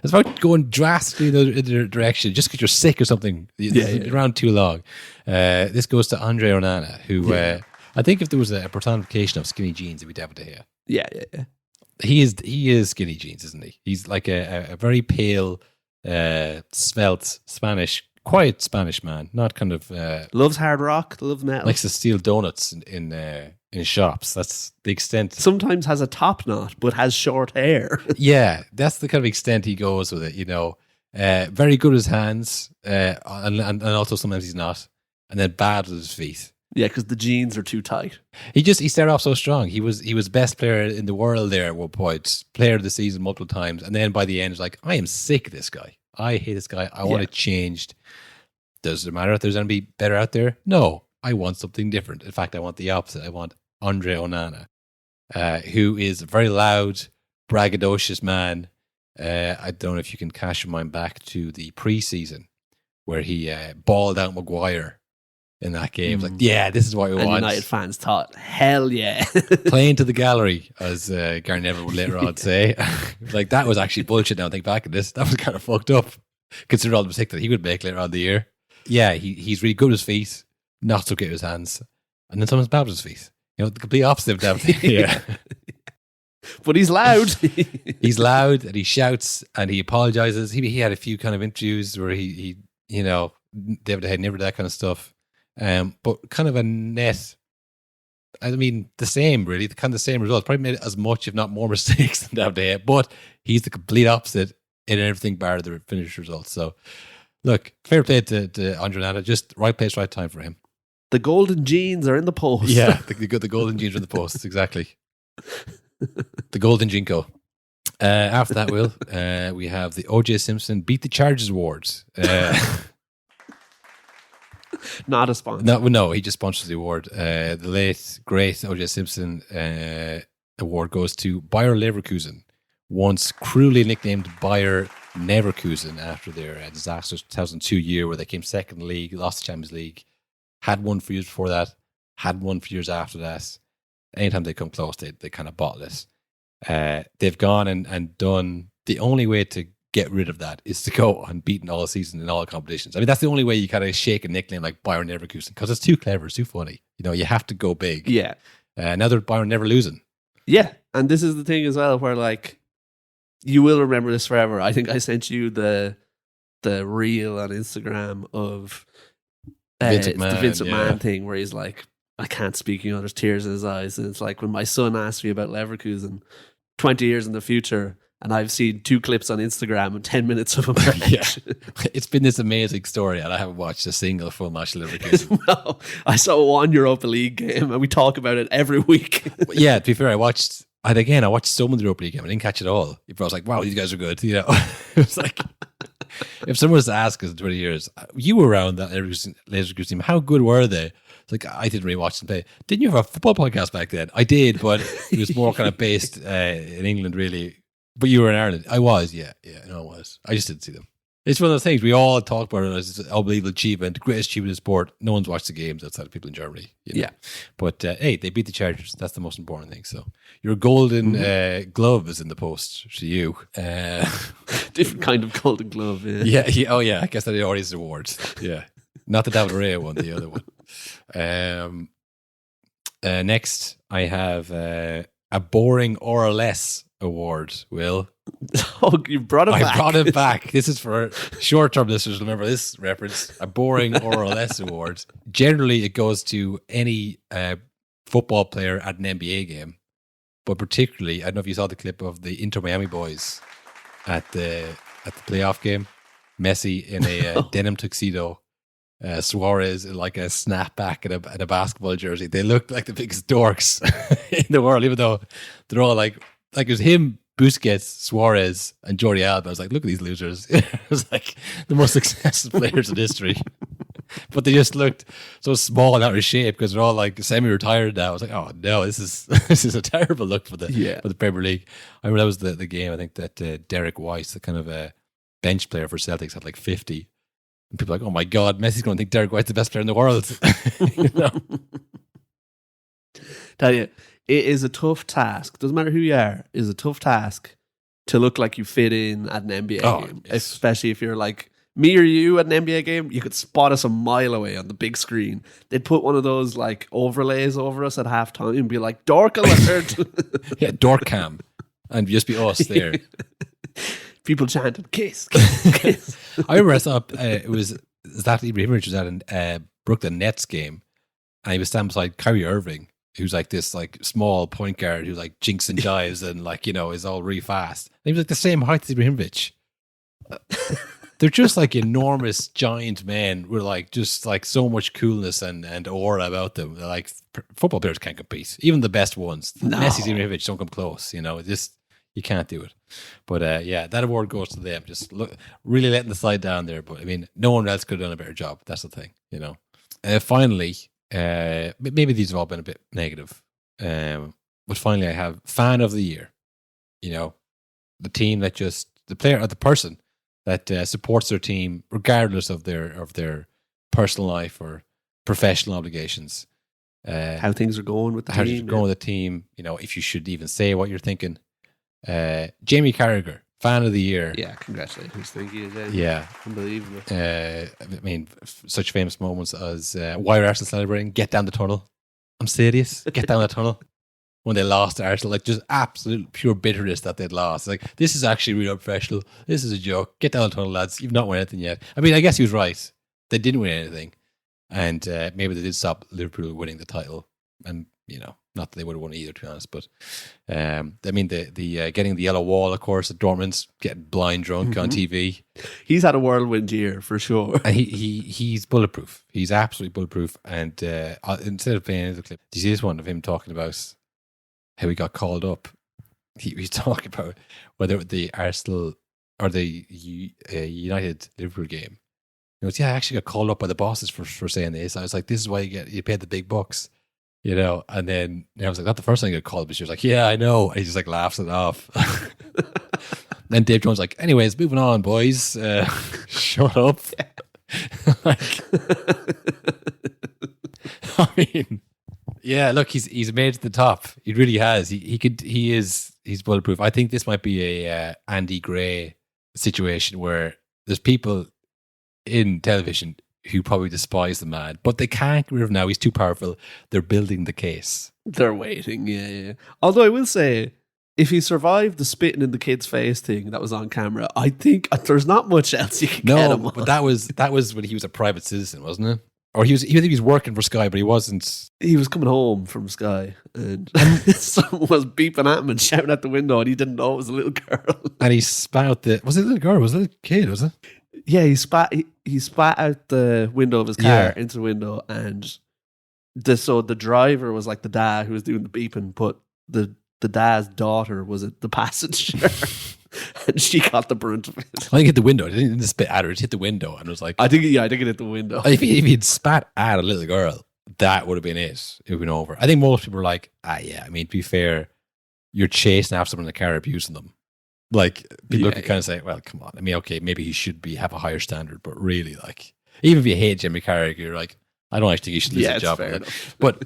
F: about going drastically in the other direction just because you're sick or something. You're around too long. This goes to Andre Onana, who I think if there was a personification of skinny jeans, it'd be David De Gea.
G: Yeah.
F: He is skinny jeans, isn't he? He's like a very pale, svelte Spanish, quiet Spanish man. Not kind of
G: loves hard rock, loves metal.
F: Likes to steal donuts in shops. That's the extent.
G: Sometimes has a top knot, but has short hair.
F: Yeah, that's the kind of extent he goes with it. Very good with his hands, and also sometimes he's not, and then bad with his feet.
G: Yeah, because the jeans are too tight.
F: He started off so strong. He was best player in the world there at one point, player of the season multiple times, and then by the end, it's like, I am sick of this guy. I hate this guy. I want it changed. Does it matter if there's anybody better out there? No. I want something different. In fact, I want the opposite. I want Andre Onana, who is a very loud, braggadocious man. I don't know if you can cast your mind back to the preseason where he balled out Maguire in that game. Like, yeah, this is what we want.
G: United fans thought, hell yeah.
F: Playing to the gallery, as Gary Neville would later on say. Like, that was actually bullshit now I think back at this. That was kind of fucked up, considering all the mistakes that he would make later on in the year. Yeah, he's really good with his feet. Not so good with his hands, and then someone's bad with his feet. The complete opposite of that. Yeah,
G: but he's loud.
F: He's loud, and he shouts, and he apologizes. He had a few kind of interviews where he David had never did that kind of stuff. But kind of a net. I mean, the same really, kind of the same result. Probably made as much, if not more, mistakes than David De Gea, but he's the complete opposite in everything bar the finished result. So, look, fair play to Andre Onana. Just right place, right time for him.
G: The golden jeans are in the post.
F: Yeah, the golden jeans are in the post, exactly. The Golden Jinko. After that, Will, we have the O.J. Simpson Beat the Chargers Awards.
G: Not a sponsor.
F: No, he just sponsors the award. The late, great O.J. Simpson award goes to Bayer Leverkusen, once cruelly nicknamed Bayer Neverkusen after their disastrous 2002 year where they came second in the league, lost the Champions League, had won for years before that, had won for years after that. Anytime they come close, they kind of bottle it. They've gone and done, the only way to get rid of that is to go unbeaten all season in all competitions. I mean, that's the only way you kind of shake a nickname like Bayern Neverkusen, because it's too clever, it's too funny. You know, you have to go big.
G: Yeah.
F: Now they're Bayern never losing.
G: Yeah. And this is the thing as well, where like, you will remember this forever. I think I sent you the reel on Instagram of
F: Vince
G: the
F: McMahon,
G: Vince McMahon thing where he's like, I can't speak, you know, there's tears in his eyes. And it's like when my son asked me about Leverkusen 20 years in the future, and I've seen 2 clips on Instagram and 10 minutes of a match.
F: Yeah. It's been this amazing story, and I haven't watched a single full match of Leverkusen.
G: No, I saw one Europa League game, and we talk about it every week.
F: Yeah, to be fair, I watched some of the Europa League game. I didn't catch it all. But I was like, wow, these guys are good. You know, it was like, if someone was to ask us in 20 years, you were around that Leverkusen team, how good were they? It's like, I didn't really watch them play. Didn't you have a football podcast back then? I did, but it was more kind of based in England, really. But you were in Ireland. I was, yeah, no, I was. I just didn't see them. It's one of those things we all talk about it as an unbelievable achievement, greatest achievement in sport. No one's watched the games outside of people in Germany. You know? Yeah. But hey, they beat the Chargers. That's the most important thing. So your golden glove is in the post to you.
G: Different kind of golden glove.
F: Yeah. Oh, yeah. I guess that already is awards. Yeah. Not the David Ray one, the other one. Next, I have a boring or less award, Will.
G: Oh, you brought it back.
F: I brought it back. This is for short-term listeners. Remember this reference, a boring or less award. Generally, it goes to any football player at an NBA game, but particularly, I don't know if you saw the clip of the Inter Miami boys at the playoff game. Messi in a denim tuxedo, Suarez in like a snapback and a basketball jersey. They looked like the biggest dorks in the world, even though they're all like it was him, Busquets, Suarez, and Jordi Alba. I was like, look at these losers. It was like the most successful players in history. But they just looked so small and out of shape because they're all like semi-retired now. I was like, oh no, this is a terrible look for the Premier League. I remember that was the game, I think, that Derek Weiss, the kind of a bench player for Celtics, had like 50. And people are like, oh my God, Messi's going to think Derek White's the best player in the world. You know?
G: Tell you, it is a tough task. Doesn't matter who you are. It is a tough task to look like you fit in at an NBA game. Yes. Especially if you're like me or you at an NBA game, you could spot us a mile away on the big screen. They'd put one of those like overlays over us at halftime and be like, dork alert.
F: Yeah, dork cam. And just be us there.
G: People chanted, kiss, kiss, kiss.
F: I remember I saw it was Zlatan Ibrahimovic was at a Brooklyn Nets game, and he was standing beside Kyrie Irving, who's like this like small point guard who like jinks and jives and like, you know, is all really fast. And he was like the same height as Ibrahimovic. They're just like enormous giant men with like just like so much coolness and aura about them. They're like football players can't compete. Even the best ones. No. Messi, Ibrahimovic don't come close. You know, you can't do it. But yeah, that award goes to them. Just really letting the slide down there. But I mean, no one else could have done a better job. That's the thing, you know. Finally, maybe these have all been a bit negative. But finally, I have fan of the year. You know, the team that the player or the person that supports their team regardless of their personal life or professional obligations.
G: How things are going with the team.
F: How things are going with the team. You know, if you should even say what you're thinking. Jamie Carragher, fan of the year.
G: Yeah, congratulations. Thank you, Jamie.
F: Yeah.
G: Unbelievable.
F: I mean, such famous moments as why are Arsenal celebrating? Get down the tunnel. I'm serious. Get down the tunnel. When they lost to Arsenal, like just absolute pure bitterness that they'd lost. Like, this is actually really unprofessional. This is a joke. Get down the tunnel, lads. You've not won anything yet. I mean, I guess he was right. They didn't win anything. And maybe they did stop Liverpool winning the title. And, you know, not that they would have won either, to be honest. But, I mean, the getting the yellow wall, of course, at Dortmund's getting blind drunk on TV.
G: He's had a whirlwind year, for sure.
F: And he's bulletproof. He's absolutely bulletproof. And instead of playing the clip, do you see this one of him talking about how he got called up he was talking about whether the Arsenal or the United Liverpool game. He goes, yeah, I actually got called up by the bosses for saying this. I was like, this is why you paid the big bucks, you know. And then I was like, not the first time I got called, but she was like, yeah, I know. And he just like laughs it off. Then Dave Jones like, anyways, moving on, boys. Shut up. Like, I mean, yeah. Look, he's made it to the top. He really has. He's bulletproof. I think this might be a Andy Gray situation where there's people in television who probably despise the man, but they can't get rid of him now. He's too powerful. They're building the case.
G: They're waiting, yeah. Although I will say, if he survived the spitting in the kid's face thing that was on camera, I think there's not much else you can get him on.
F: But that was when he was a private citizen, wasn't it? Or he was working for Sky, but he wasn't.
G: He was coming home from Sky, and someone was beeping at him and shouting at the window, and he didn't know it was a little girl.
F: And he spat out was it a little girl? Was it a little kid? Was it?
G: Yeah, he spat out the window of his car into the window, and so the driver was like the dad who was doing the beeping, but the dad's daughter was the passenger, and she got the brunt of it.
F: I think it hit the window. It didn't spit at her. It hit the window, and it was like,
G: I think it hit the window.
F: If he'd spat at a little girl, that would have been it. It would have been over. I think most people were like, yeah. I mean, to be fair, you're chasing after someone in the car, abusing them. Like, people could kind of say, well, come on. I mean, okay, maybe he should have a higher standard, but really, like, even if you hate Jimmy Carragher, you're like, I don't actually think he should lose his job. But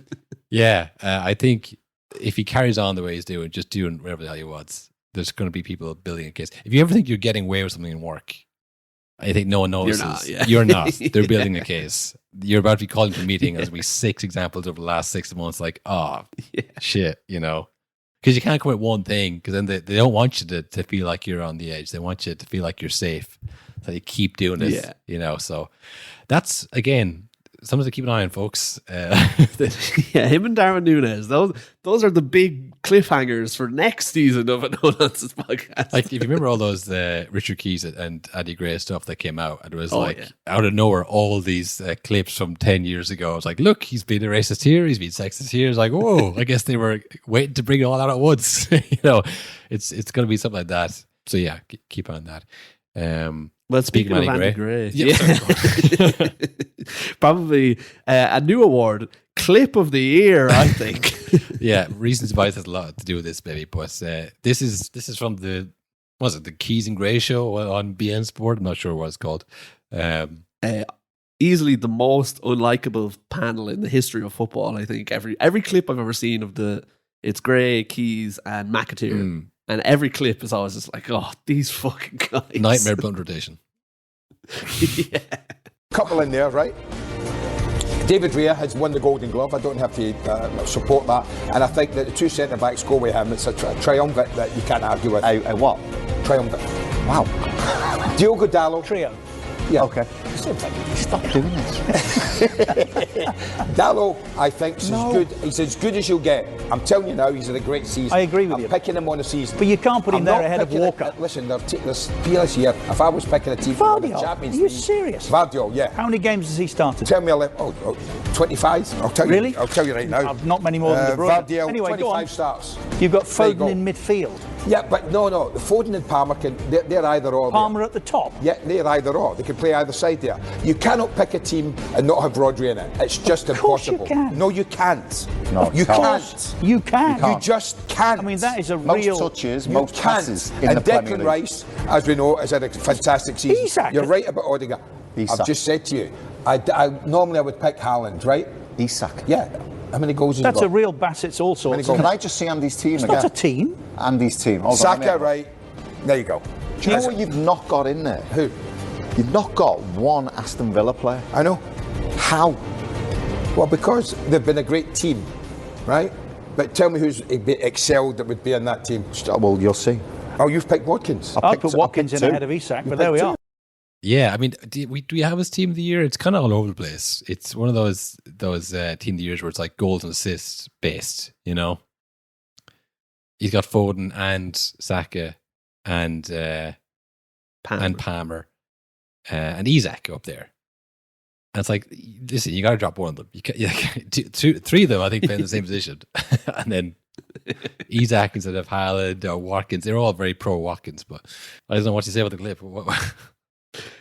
F: yeah, I think if he carries on the way he's doing, just doing whatever the hell he wants, there's going to be people building a case. If you ever think you're getting away with something in work, I think no one knows.
G: You're not. Yeah.
F: You're not. They're building a case. You're about to be called into a meeting, and there'll be 6 examples over the last 6 months, like, shit, you know. Because you can't commit one thing, because then they don't want you to feel like you're on the edge. They want you to feel like you're safe. So you keep doing it, you know. So that's, again, something to keep an eye on, folks.
G: Him and Darwin Núñez, those are the big cliffhangers for next season of a No Nonsense podcast.
F: Like, if you remember all those Richard Keys and Andy Gray stuff that came out, and it was out of nowhere, all these clips from 10 years ago. It's like, look, he's been a racist here, he's been sexist here. It's like, whoa, I guess they were waiting to bring it all out at once. You know, it's going to be something like that. So yeah, keep on that.
G: Well, speaking of Andy Gray, probably a new award, Clip of the Year, I think.
F: Yeah, Reasons Advice has a lot to do with this, baby. But this is from the Keys and Gray show on BN Sport. I'm not sure what it's called.
G: Easily the most unlikable panel in the history of football. I think every clip I've ever seen of it's Gray, Keys, and McAteer. And every clip is always just like, oh, these fucking guys.
F: Nightmare blunt rotation.
G: Yeah.
K: Couple in there, right? David Raya has won the Golden Glove. I don't have to support that. And I think that the 2 centre-backs go with him. It's a triumvirate that you can't argue with.
L: A what?
K: Triumvirate. Wow. Diogo Dalot.
L: Trio.
K: Yeah.
L: Okay. Stop doing this.
K: Dalot, I think, he's as good as you'll get. I'm telling you now, he's had a great season.
L: I agree with you.
K: I'm picking him on the season.
L: But you can't put him there ahead of Walker.
K: Listen, there's this year, if I was picking a team for the Champions League...
L: Are you serious?
K: Vardiol, yeah.
L: How many games has he started?
K: Tell me, 25. I'll tell you.
L: Really?
K: I'll tell you right now.
L: Not many more than De Bruyne.
K: Vardiol,
L: anyway,
K: 25 starts.
L: You've got Foden in midfield.
K: Yeah, but no. Foden and Palmer they're either or.
L: Palmer at the top.
K: Yeah, they're either or. They can play either side there. You cannot pick a team and not have Rodri in it. It's just impossible.
L: You can.
K: No, you can't.
L: No,
K: you can't.
L: You can.
K: You just can't.
L: I mean, that is
K: most
L: real...
K: touches, most passes in the Premier League. Declan Rice, as we know, has had a fantastic season.
L: Isak.
K: You're right about Odegaard. I've just said to you, I normally would pick Haaland, right?
L: Isak.
K: Yeah. How many goals has he got?
L: That's a real Bassett's also.
M: Can I just see Andy's team again?
L: It's not a team.
M: Andy's team.
K: Saka, right. There you go.
M: Do you know what you've not got in there?
K: Who?
M: You've not got one Aston Villa player.
K: I know.
M: How?
K: Well, because they've been a great team, right? But tell me who's excelled that would be in that team.
M: Well, you'll see.
K: Oh, you've picked Watkins.
L: I put Watkins in ahead of Isak, but there we are.
F: Yeah, I mean, do we have his team of the year? It's kind of all over the place. It's one of those team of the years where it's like goals and assists based, you know? He's got Foden and Saka and Palmer and Isak up there. And it's like, listen, you got to drop one of them. You can't, three of them, I think, play in the same position. And then Isaac instead of Haaland or Watkins. They're all very pro Watkins, but I don't know what you say about the clip.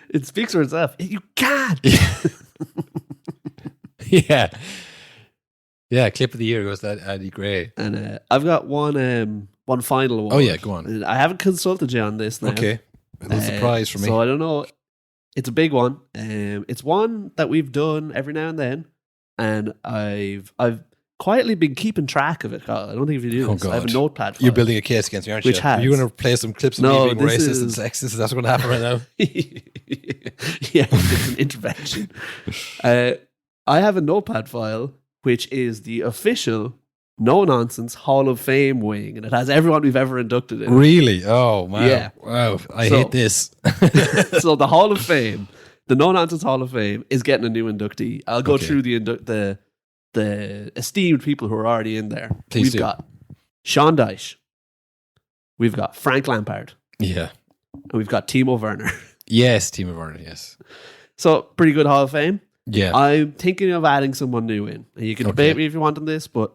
G: It speaks for itself. You can't.
F: Yeah. Yeah, clip of the year goes to Andy Gray.
G: And I've got one final award.
F: Oh, yeah, go on.
G: I haven't consulted you on this now.
F: Okay. A surprise for me.
G: So I don't know. It's a big one. It's one that we've done every now and then. And I've quietly been keeping track of it. I don't think if you do this. I have a notepad file.
F: You're building a case against me, aren't you? Are you going to play some clips of me being racist and sexist? That's what's going to happen right now?
G: Yeah, it's an intervention. I have a notepad file, which is the official No Nonsense Hall of Fame wing, and it has everyone we've ever inducted in.
F: Really? Oh, wow.
G: Yeah.
F: Wow. I hate this.
G: So the Hall of Fame, the No Nonsense Hall of Fame, is getting a new inductee. I'll go through the esteemed people who are already in there. We've got Sean Dyche. We've got Frank Lampard.
F: Yeah.
G: And we've got Timo Werner.
F: Yes, Timo Werner, yes.
G: So, pretty good Hall of Fame.
F: Yeah.
G: I'm thinking of adding someone new in. And you can debate me if you want on this, but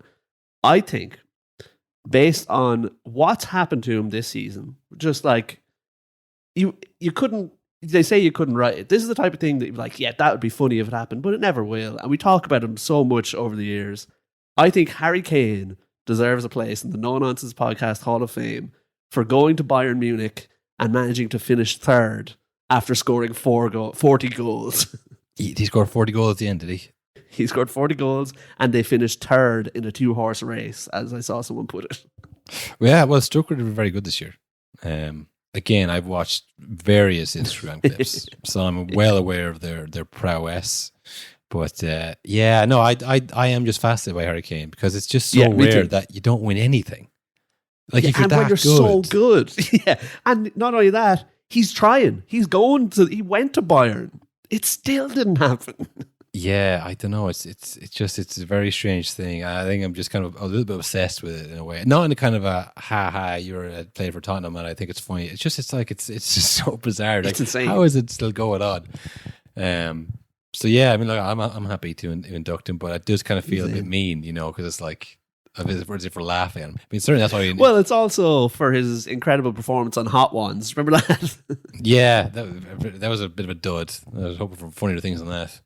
G: I think, based on what's happened to him this season, just like, you couldn't, they say you couldn't write it. This is the type of thing that you're like, yeah, that would be funny if it happened, but it never will. And we talk about him so much over the years. I think Harry Kane deserves a place in the No Nonsense Podcast Hall of Fame for going to Bayern Munich and managing to finish third after scoring 40 goals.
F: He scored 40 goals at the end, did he?
G: He scored 40 goals and they finished third in a 2-horse race, as I saw someone put it.
F: Yeah, well, Stoke were very good this year. Again, I've watched various Instagram clips, so I'm well aware of their prowess. But I am just fascinated by Harry Kane because it's just so rare that you don't win anything. Like if you're that good,
G: so good, yeah. And not only that, he's trying. He went to Bayern. It still didn't happen.
F: Yeah, I don't know. It's a very strange thing. I think I'm just kind of a little bit obsessed with it in a way. Not in a kind of a you're playing for Tottenham and I think it's funny. It's just so bizarre. Like,
G: it's insane.
F: How is it still going on? So yeah, I mean, like, I'm happy to induct him, but it does kind of feel a bit mean, because it's like, is it for laughing at him? I mean, certainly that's why.
G: Well, it's also for his incredible performance on Hot Ones. Remember that?
F: Yeah, that was a bit of a dud. I was hoping for funnier things than that.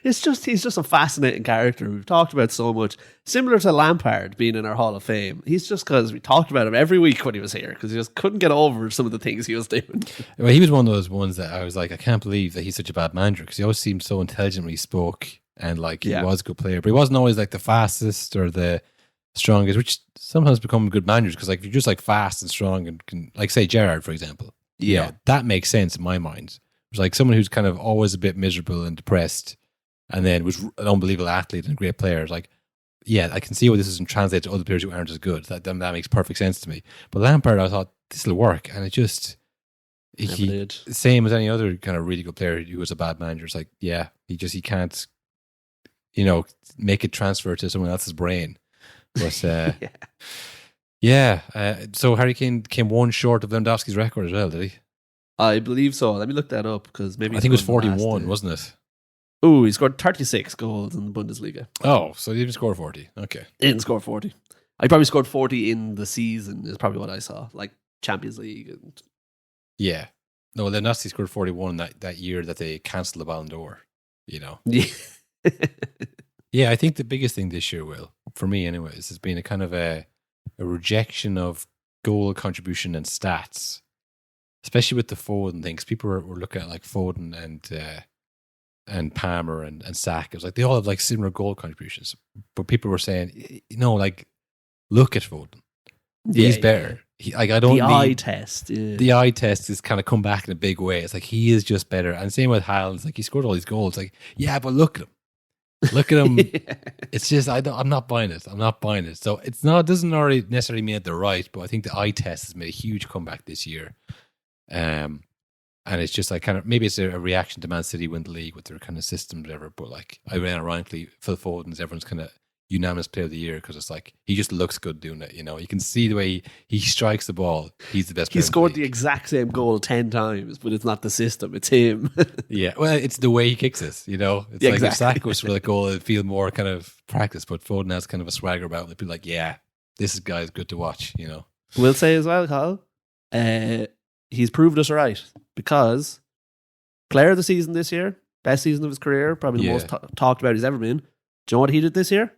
G: He's just a fascinating character. We've talked about so much. Similar to Lampard being in our Hall of Fame. He's just because we talked about him every week when he was here because he just couldn't get over some of the things he was doing.
F: Well, he was one of those ones that I was like, I can't believe that he's such a bad manager because he always seemed so intelligent when he spoke and like he was a good player, but he wasn't always like the fastest or the strongest, which sometimes become good managers because like if you're just like fast and strong and can, like say Gerrard for example, that makes sense in my mind. It was like someone who's kind of always a bit miserable and depressed and then was an unbelievable athlete and a great player. Like, yeah, I can see how this doesn't translate to other players who aren't as good. That makes perfect sense to me. But Lampard, I thought this will work, and it just same as any other kind of really good player who was a bad manager. It's like, yeah, he can't, make it transfer to someone else's brain. But so Harry Kane came one short of Lewandowski's record as well, did he?
G: I believe so. Let me look that up because maybe
F: I think it was 41, wasn't it?
G: Oh, he scored 36 goals in the Bundesliga.
F: Oh, so he didn't score 40. Okay.
G: He didn't score 40. I probably scored 40 in the season is probably what I saw, like Champions League. And
F: yeah. No, Lewandowski scored 41 that year that they cancelled the Ballon d'Or,
G: Yeah.
F: Yeah, I think the biggest thing this year, Will, for me anyways, has been a kind of a rejection of goal contribution and stats, especially with the Foden things. People were looking at like Foden and Palmer and Saka. It was like they all have like similar goal contributions, but people were saying, like, look at Foden. He's better.
G: Eye test. Yeah.
F: The eye test has kind of come back in a big way. It's like he is just better. And same with Haaland. It's like he scored all these goals. Like, yeah, but look at him. Look at him. It's just I'm not buying it. So it doesn't already necessarily mean that they're right, but I think the eye test has made a huge comeback this year. And it's just like kind of maybe it's a reaction to Man City win the league with their kind of systems, whatever. But like I ran ironically, Phil Foden's everyone's kind of unanimous player of the year because it's like he just looks good doing it. You know, you can see the way he strikes the ball. He's the best player.
G: He scored the exact same goal 10 times, but it's not the system, it's him.
F: Yeah, well, it's the way he kicks it. You know, it's like if Zach goes for the goal, it'd feel more kind of practice, but Foden has kind of a swagger about it. It'd be like, yeah, this guy is good to watch. You know,
G: We'll say as well, Kyle, he's proved us right because player of the season this year, best season of his career, probably the most talked about he's ever been. Do you know what he did this year?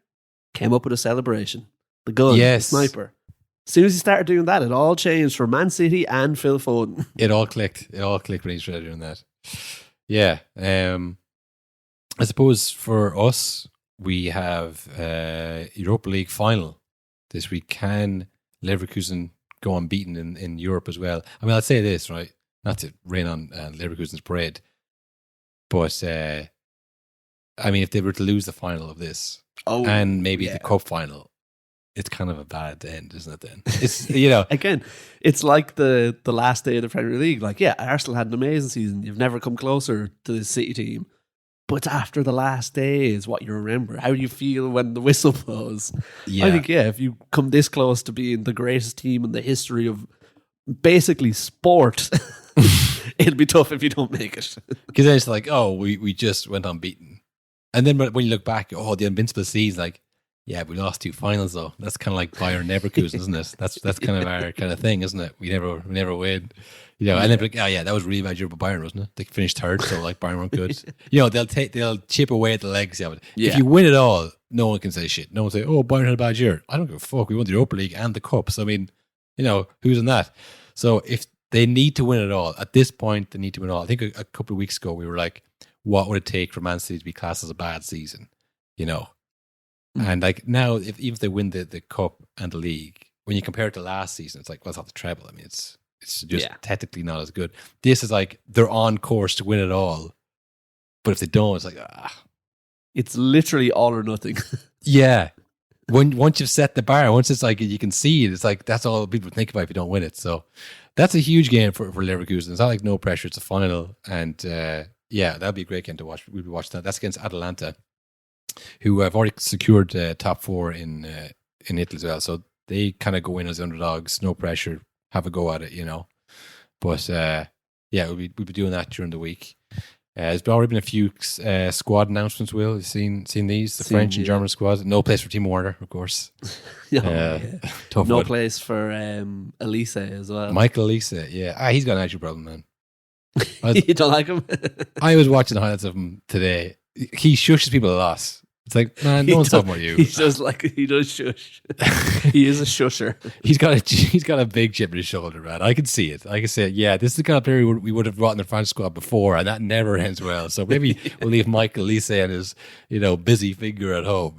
G: Came up with a celebration. The gun, the sniper. As soon as he started doing that, it all changed for Man City and Phil Foden.
F: It all clicked. It all clicked when he started doing that. Yeah. I suppose for us, we have Europa League final this week. Can Leverkusen go unbeaten in Europe as well? I mean, I'll say this, right? Not to rain on Leverkusen's parade, but I mean, if they were to lose the final of this and maybe the cup final, it's kind of a bad end, isn't it? Then it's
G: again, it's like the last day of the Premier League. Like, yeah, Arsenal had an amazing season. You've never come closer to the City team, but it's after the last day is what you remember. How do you feel when the whistle blows?
F: Yeah.
G: I think if you come this close to being the greatest team in the history of basically sport, it'll be tough if you don't make it.
F: Because then it's like, oh, we just went unbeaten, and then when you look back, oh, the invincible season, like. Yeah, we lost 2 finals though. That's kind of like Bayern Leverkusen, isn't it? That's kind of our kind of thing, isn't it? We never win, you know. And then like, that was really bad year for Bayern, wasn't it? They finished third, so like Bayern weren't good. You know, they'll chip away at the legacy of it. If you win it all, no one can say shit. No one say, oh, Bayern had a bad year. I don't give a fuck. We won the Europa League and the cup. So I mean, you know, who's in that? So if they need to win it all at this point, they need to win it all. I think a couple of weeks ago we were like, what would it take for Man City to be classed as a bad season? You know. And like now, even if they win the cup and the league, when you compare it to last season, it's like, well, it's not the treble. I mean, it's just technically not as good. This is like they're on course to win it all, but if they don't, it's like
G: it's literally all or nothing.
F: Yeah, once you've set the bar, once it's like you can see it, it's like that's all people think about if you don't win it. So that's a huge game for Leverkusen. It's not like no pressure; it's a final, and that'd be a great game to watch. We'll be watching that. That's against Atalanta, who have already secured top 4 in Italy as well. So they kind of go in as underdogs, no pressure, have a go at it, you know. But we'll be doing that during the week. There's already been a few squad announcements. Will you seen these? The French and German squads. No place for Timo Werner, of course. Tough.
G: No place for Elise as well.
F: Michael Elise, yeah. He's got an attitude problem, man.
G: You don't like him?
F: I was watching the highlights of him today. He shushes people a lot. It's like, man, no one's talking about you.
G: He does shush. He is a shusher.
F: He's got a big chip in his shoulder, man. I can see it. I can say, yeah, this is the kind of player we would have brought in the French squad before, and that never ends well. So maybe we'll leave Michael Elise and his, busy finger at home,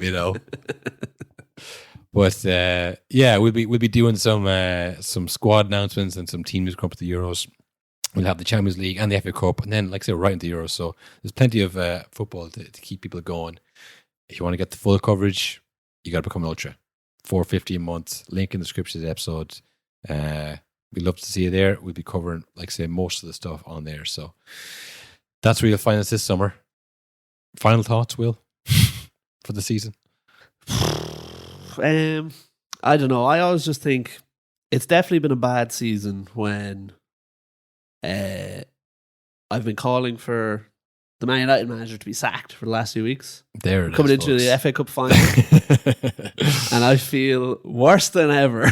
F: But we'll be doing some squad announcements and some teams come up to the Euros. We'll have the Champions League and the FA Cup, and then, like I say, right into the Euros. So there's plenty of football to keep people going. If you want to get the full coverage, you got to become an ultra. $4.50 a month. Link in the description of the episode. We'd love to see you there. We'll be covering, like I say, most of the stuff on there. So that's where you'll find us this summer. Final thoughts, Will, for the season?
G: I don't know. I always just think it's definitely been a bad season when I've been calling for the Man United manager to be sacked for the last few weeks.
F: There it
G: coming
F: is,
G: into
F: folks.
G: the FA Cup final. And I feel worse than ever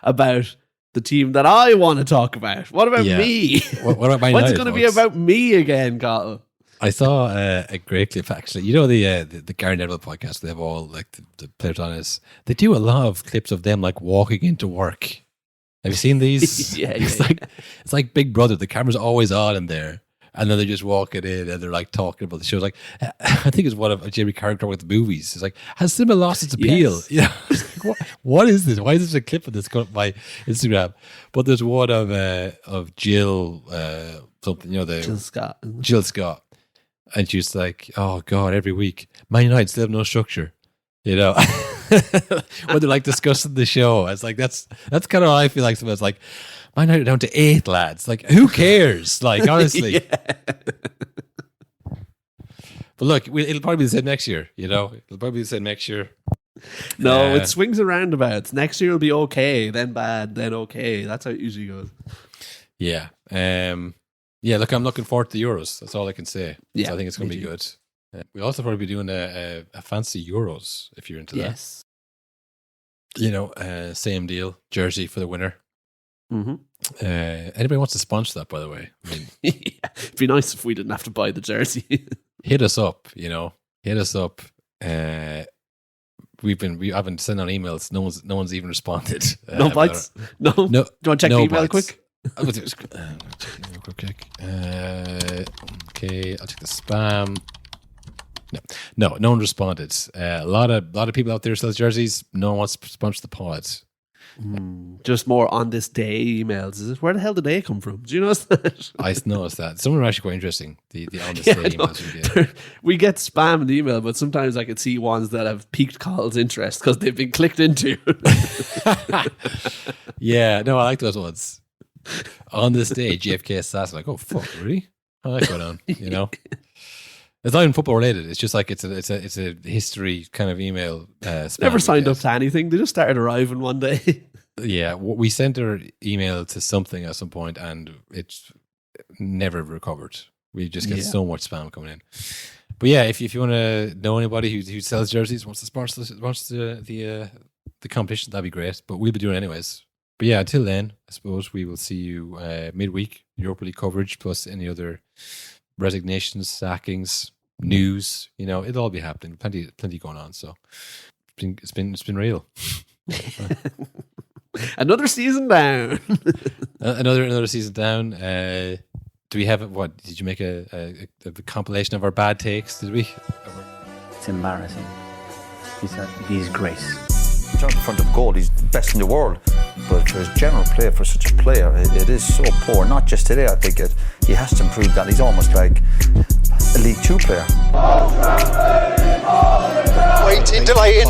G: about the team that I want to talk about. What about me?
F: What about Man United?
G: When's it going to be about me again, Carl?
F: I saw a great clip, actually. You know the Gary Neville podcast, they have all like the players on it. They do a lot of clips of them like walking into work. Have you seen these? It's like Big Brother. The camera's always on in there. And then they just walk it in and they're like talking about the show. Like, I think it's one of Jamie Carragher with the movies. It's like, has cinema lost its appeal?
G: Yes.
F: What is this? Why is this a clip of this going up my Instagram? But there's one of Jill something, Jill Scott. And she's like, oh God, every week, Man United still have no structure. When they're like discussing the show. It's like, that's kind of how I feel like sometimes. Like, Man United down to 8 lads. Like, who cares? Like, honestly. But look, it'll probably be the same next year. It'll probably be the same next year.
G: No, it swings and roundabouts. Next year will be okay, then bad, then okay. That's how it usually goes.
F: Yeah. Look, I'm looking forward to the Euros. That's all I can say.
G: Yeah,
F: so I think it's going to be good. We'll also probably be doing a fancy Euros if you're into
G: Yes.
F: that. Same deal. Jersey for the winner.
G: Mm-hmm.
F: Anybody wants to sponsor that, by the way? I mean,
G: it'd be nice if we didn't have to buy the jersey.
F: hit us up. Hit us up. We haven't sent out emails. No one's even responded.
G: No bites. No. Do you want to check the email quick?
F: Quick. Okay, I'll check the spam. No one responded. A lot of people out there sells jerseys. No one wants to sponsor the pod.
G: Just more on this day emails. Is it? Where the hell did they come from? Do you notice that?
F: I noticed that. Some of them are actually quite interesting. The on this day emails we get.
G: We get spam in the email, but sometimes I could see ones that have piqued Colin's interest because they've been clicked into.
F: Yeah, no, I like those ones. On this day, JFK assassin. Like, oh fuck, really? I like going on. It's not even football related. It's just like it's a history kind of email.
G: Never signed up to anything. They just started arriving one day.
F: Yeah, we sent our email to something at some point, and it's never recovered. We just get so much spam coming in. But yeah, if you want to know anybody who sells jerseys, wants to sponsor the competition, that'd be great. But we'll be doing it anyways. But yeah, until then, I suppose we will see you midweek, Europa League coverage, plus any other resignations, sackings, news. It'll all be happening. Plenty going on. So it's been real.
G: Another season down.
F: another season down. Do we have what? Did you make a compilation of our bad takes? Did we?
B: It's embarrassing. It's a disgrace.
A: In front of goal, he's the best in the world. But for his general play, for such a player, it is so poor. Not just today, I think he has to improve that. He's almost like a League 2 player.
E: Waiting, delaying.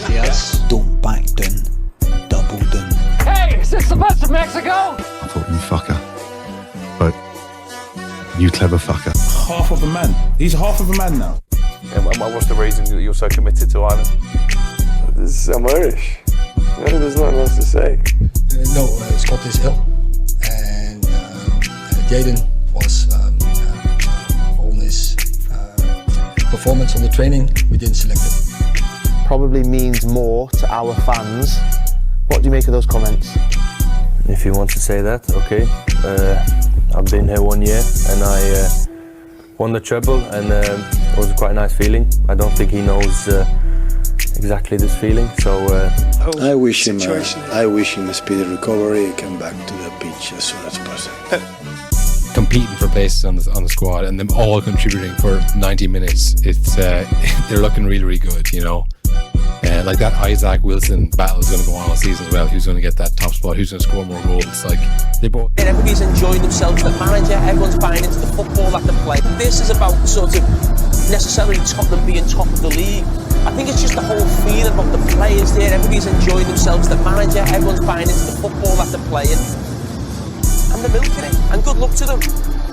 L: Yes. Don't back down. Double down.
E: Hey, is this the best of Mexico?
C: I thought, you fucker. But you clever fucker.
J: Half of a man. He's half of a man now.
N: And what's the reason that you're so committed to Ireland?
O: I'm Irish. There's nothing else to say.
P: Scott is ill, and Jaden was on his performance on the training. We didn't select him.
Q: Probably means more to our fans. What do you make of those comments?
R: If you want to say that, okay. I've been here 1 year and I won the treble, and it was quite a nice feeling. I don't think he knows exactly this feeling, so
S: I wish him a speedy recovery. Come back to the pitch as soon as possible.
F: Competing for places on the squad and them all contributing for 90 minutes. It's they're looking really, really good. Like that Isaac Wilson battle is going to go on all season as well. Who's going to get that top spot? Who's going to score more goals? Like they both.
T: Everybody's enjoying themselves. The manager, everyone's buying into the football that they play. This is about sort of necessarily Tottenham being top of the league. I think it's just the whole feeling about the players there. Everybody's enjoying themselves. The manager, everyone's buying into the football that they're playing. And they're milking it. And good luck to them.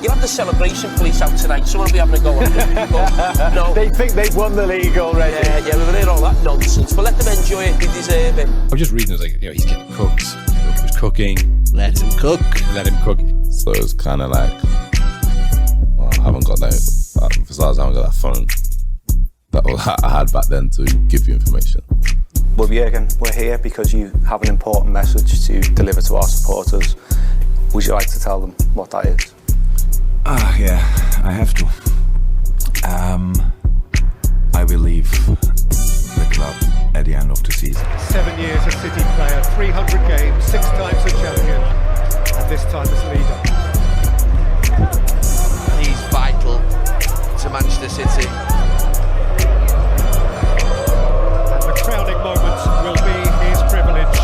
T: You'll have the celebration police out tonight. Someone will be having a go at them. No.
O: They think they've won the league already.
T: Yeah, we've heard all that nonsense. But let them enjoy it. They deserve it.
F: I was just reading, it was like, he's getting cooked. He was cooking.
G: Let him cook.
C: So it's kind of like, I haven't got that. For starters, I haven't got that phone that I had back then to give you information.
U: Well, Jürgen, we're here because you have an important message to deliver to our supporters. Would you like to tell them what that is?
C: Yeah, I have to. I will leave the club at the end of the season.
V: 7 years a City player, 300 games, 6 times a champion, and this time as leader.
W: He's vital to Manchester City.
V: And the crowning moment will be his privilege.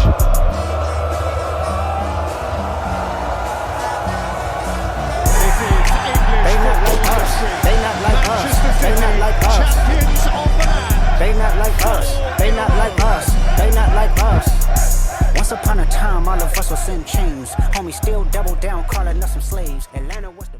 L: They not like us. They not like us.
V: Champions of the land.
L: They not like us. They not like us. They not like us. Once upon a time, all of us was in chains. Homies still double down, calling us some slaves. Atlanta was the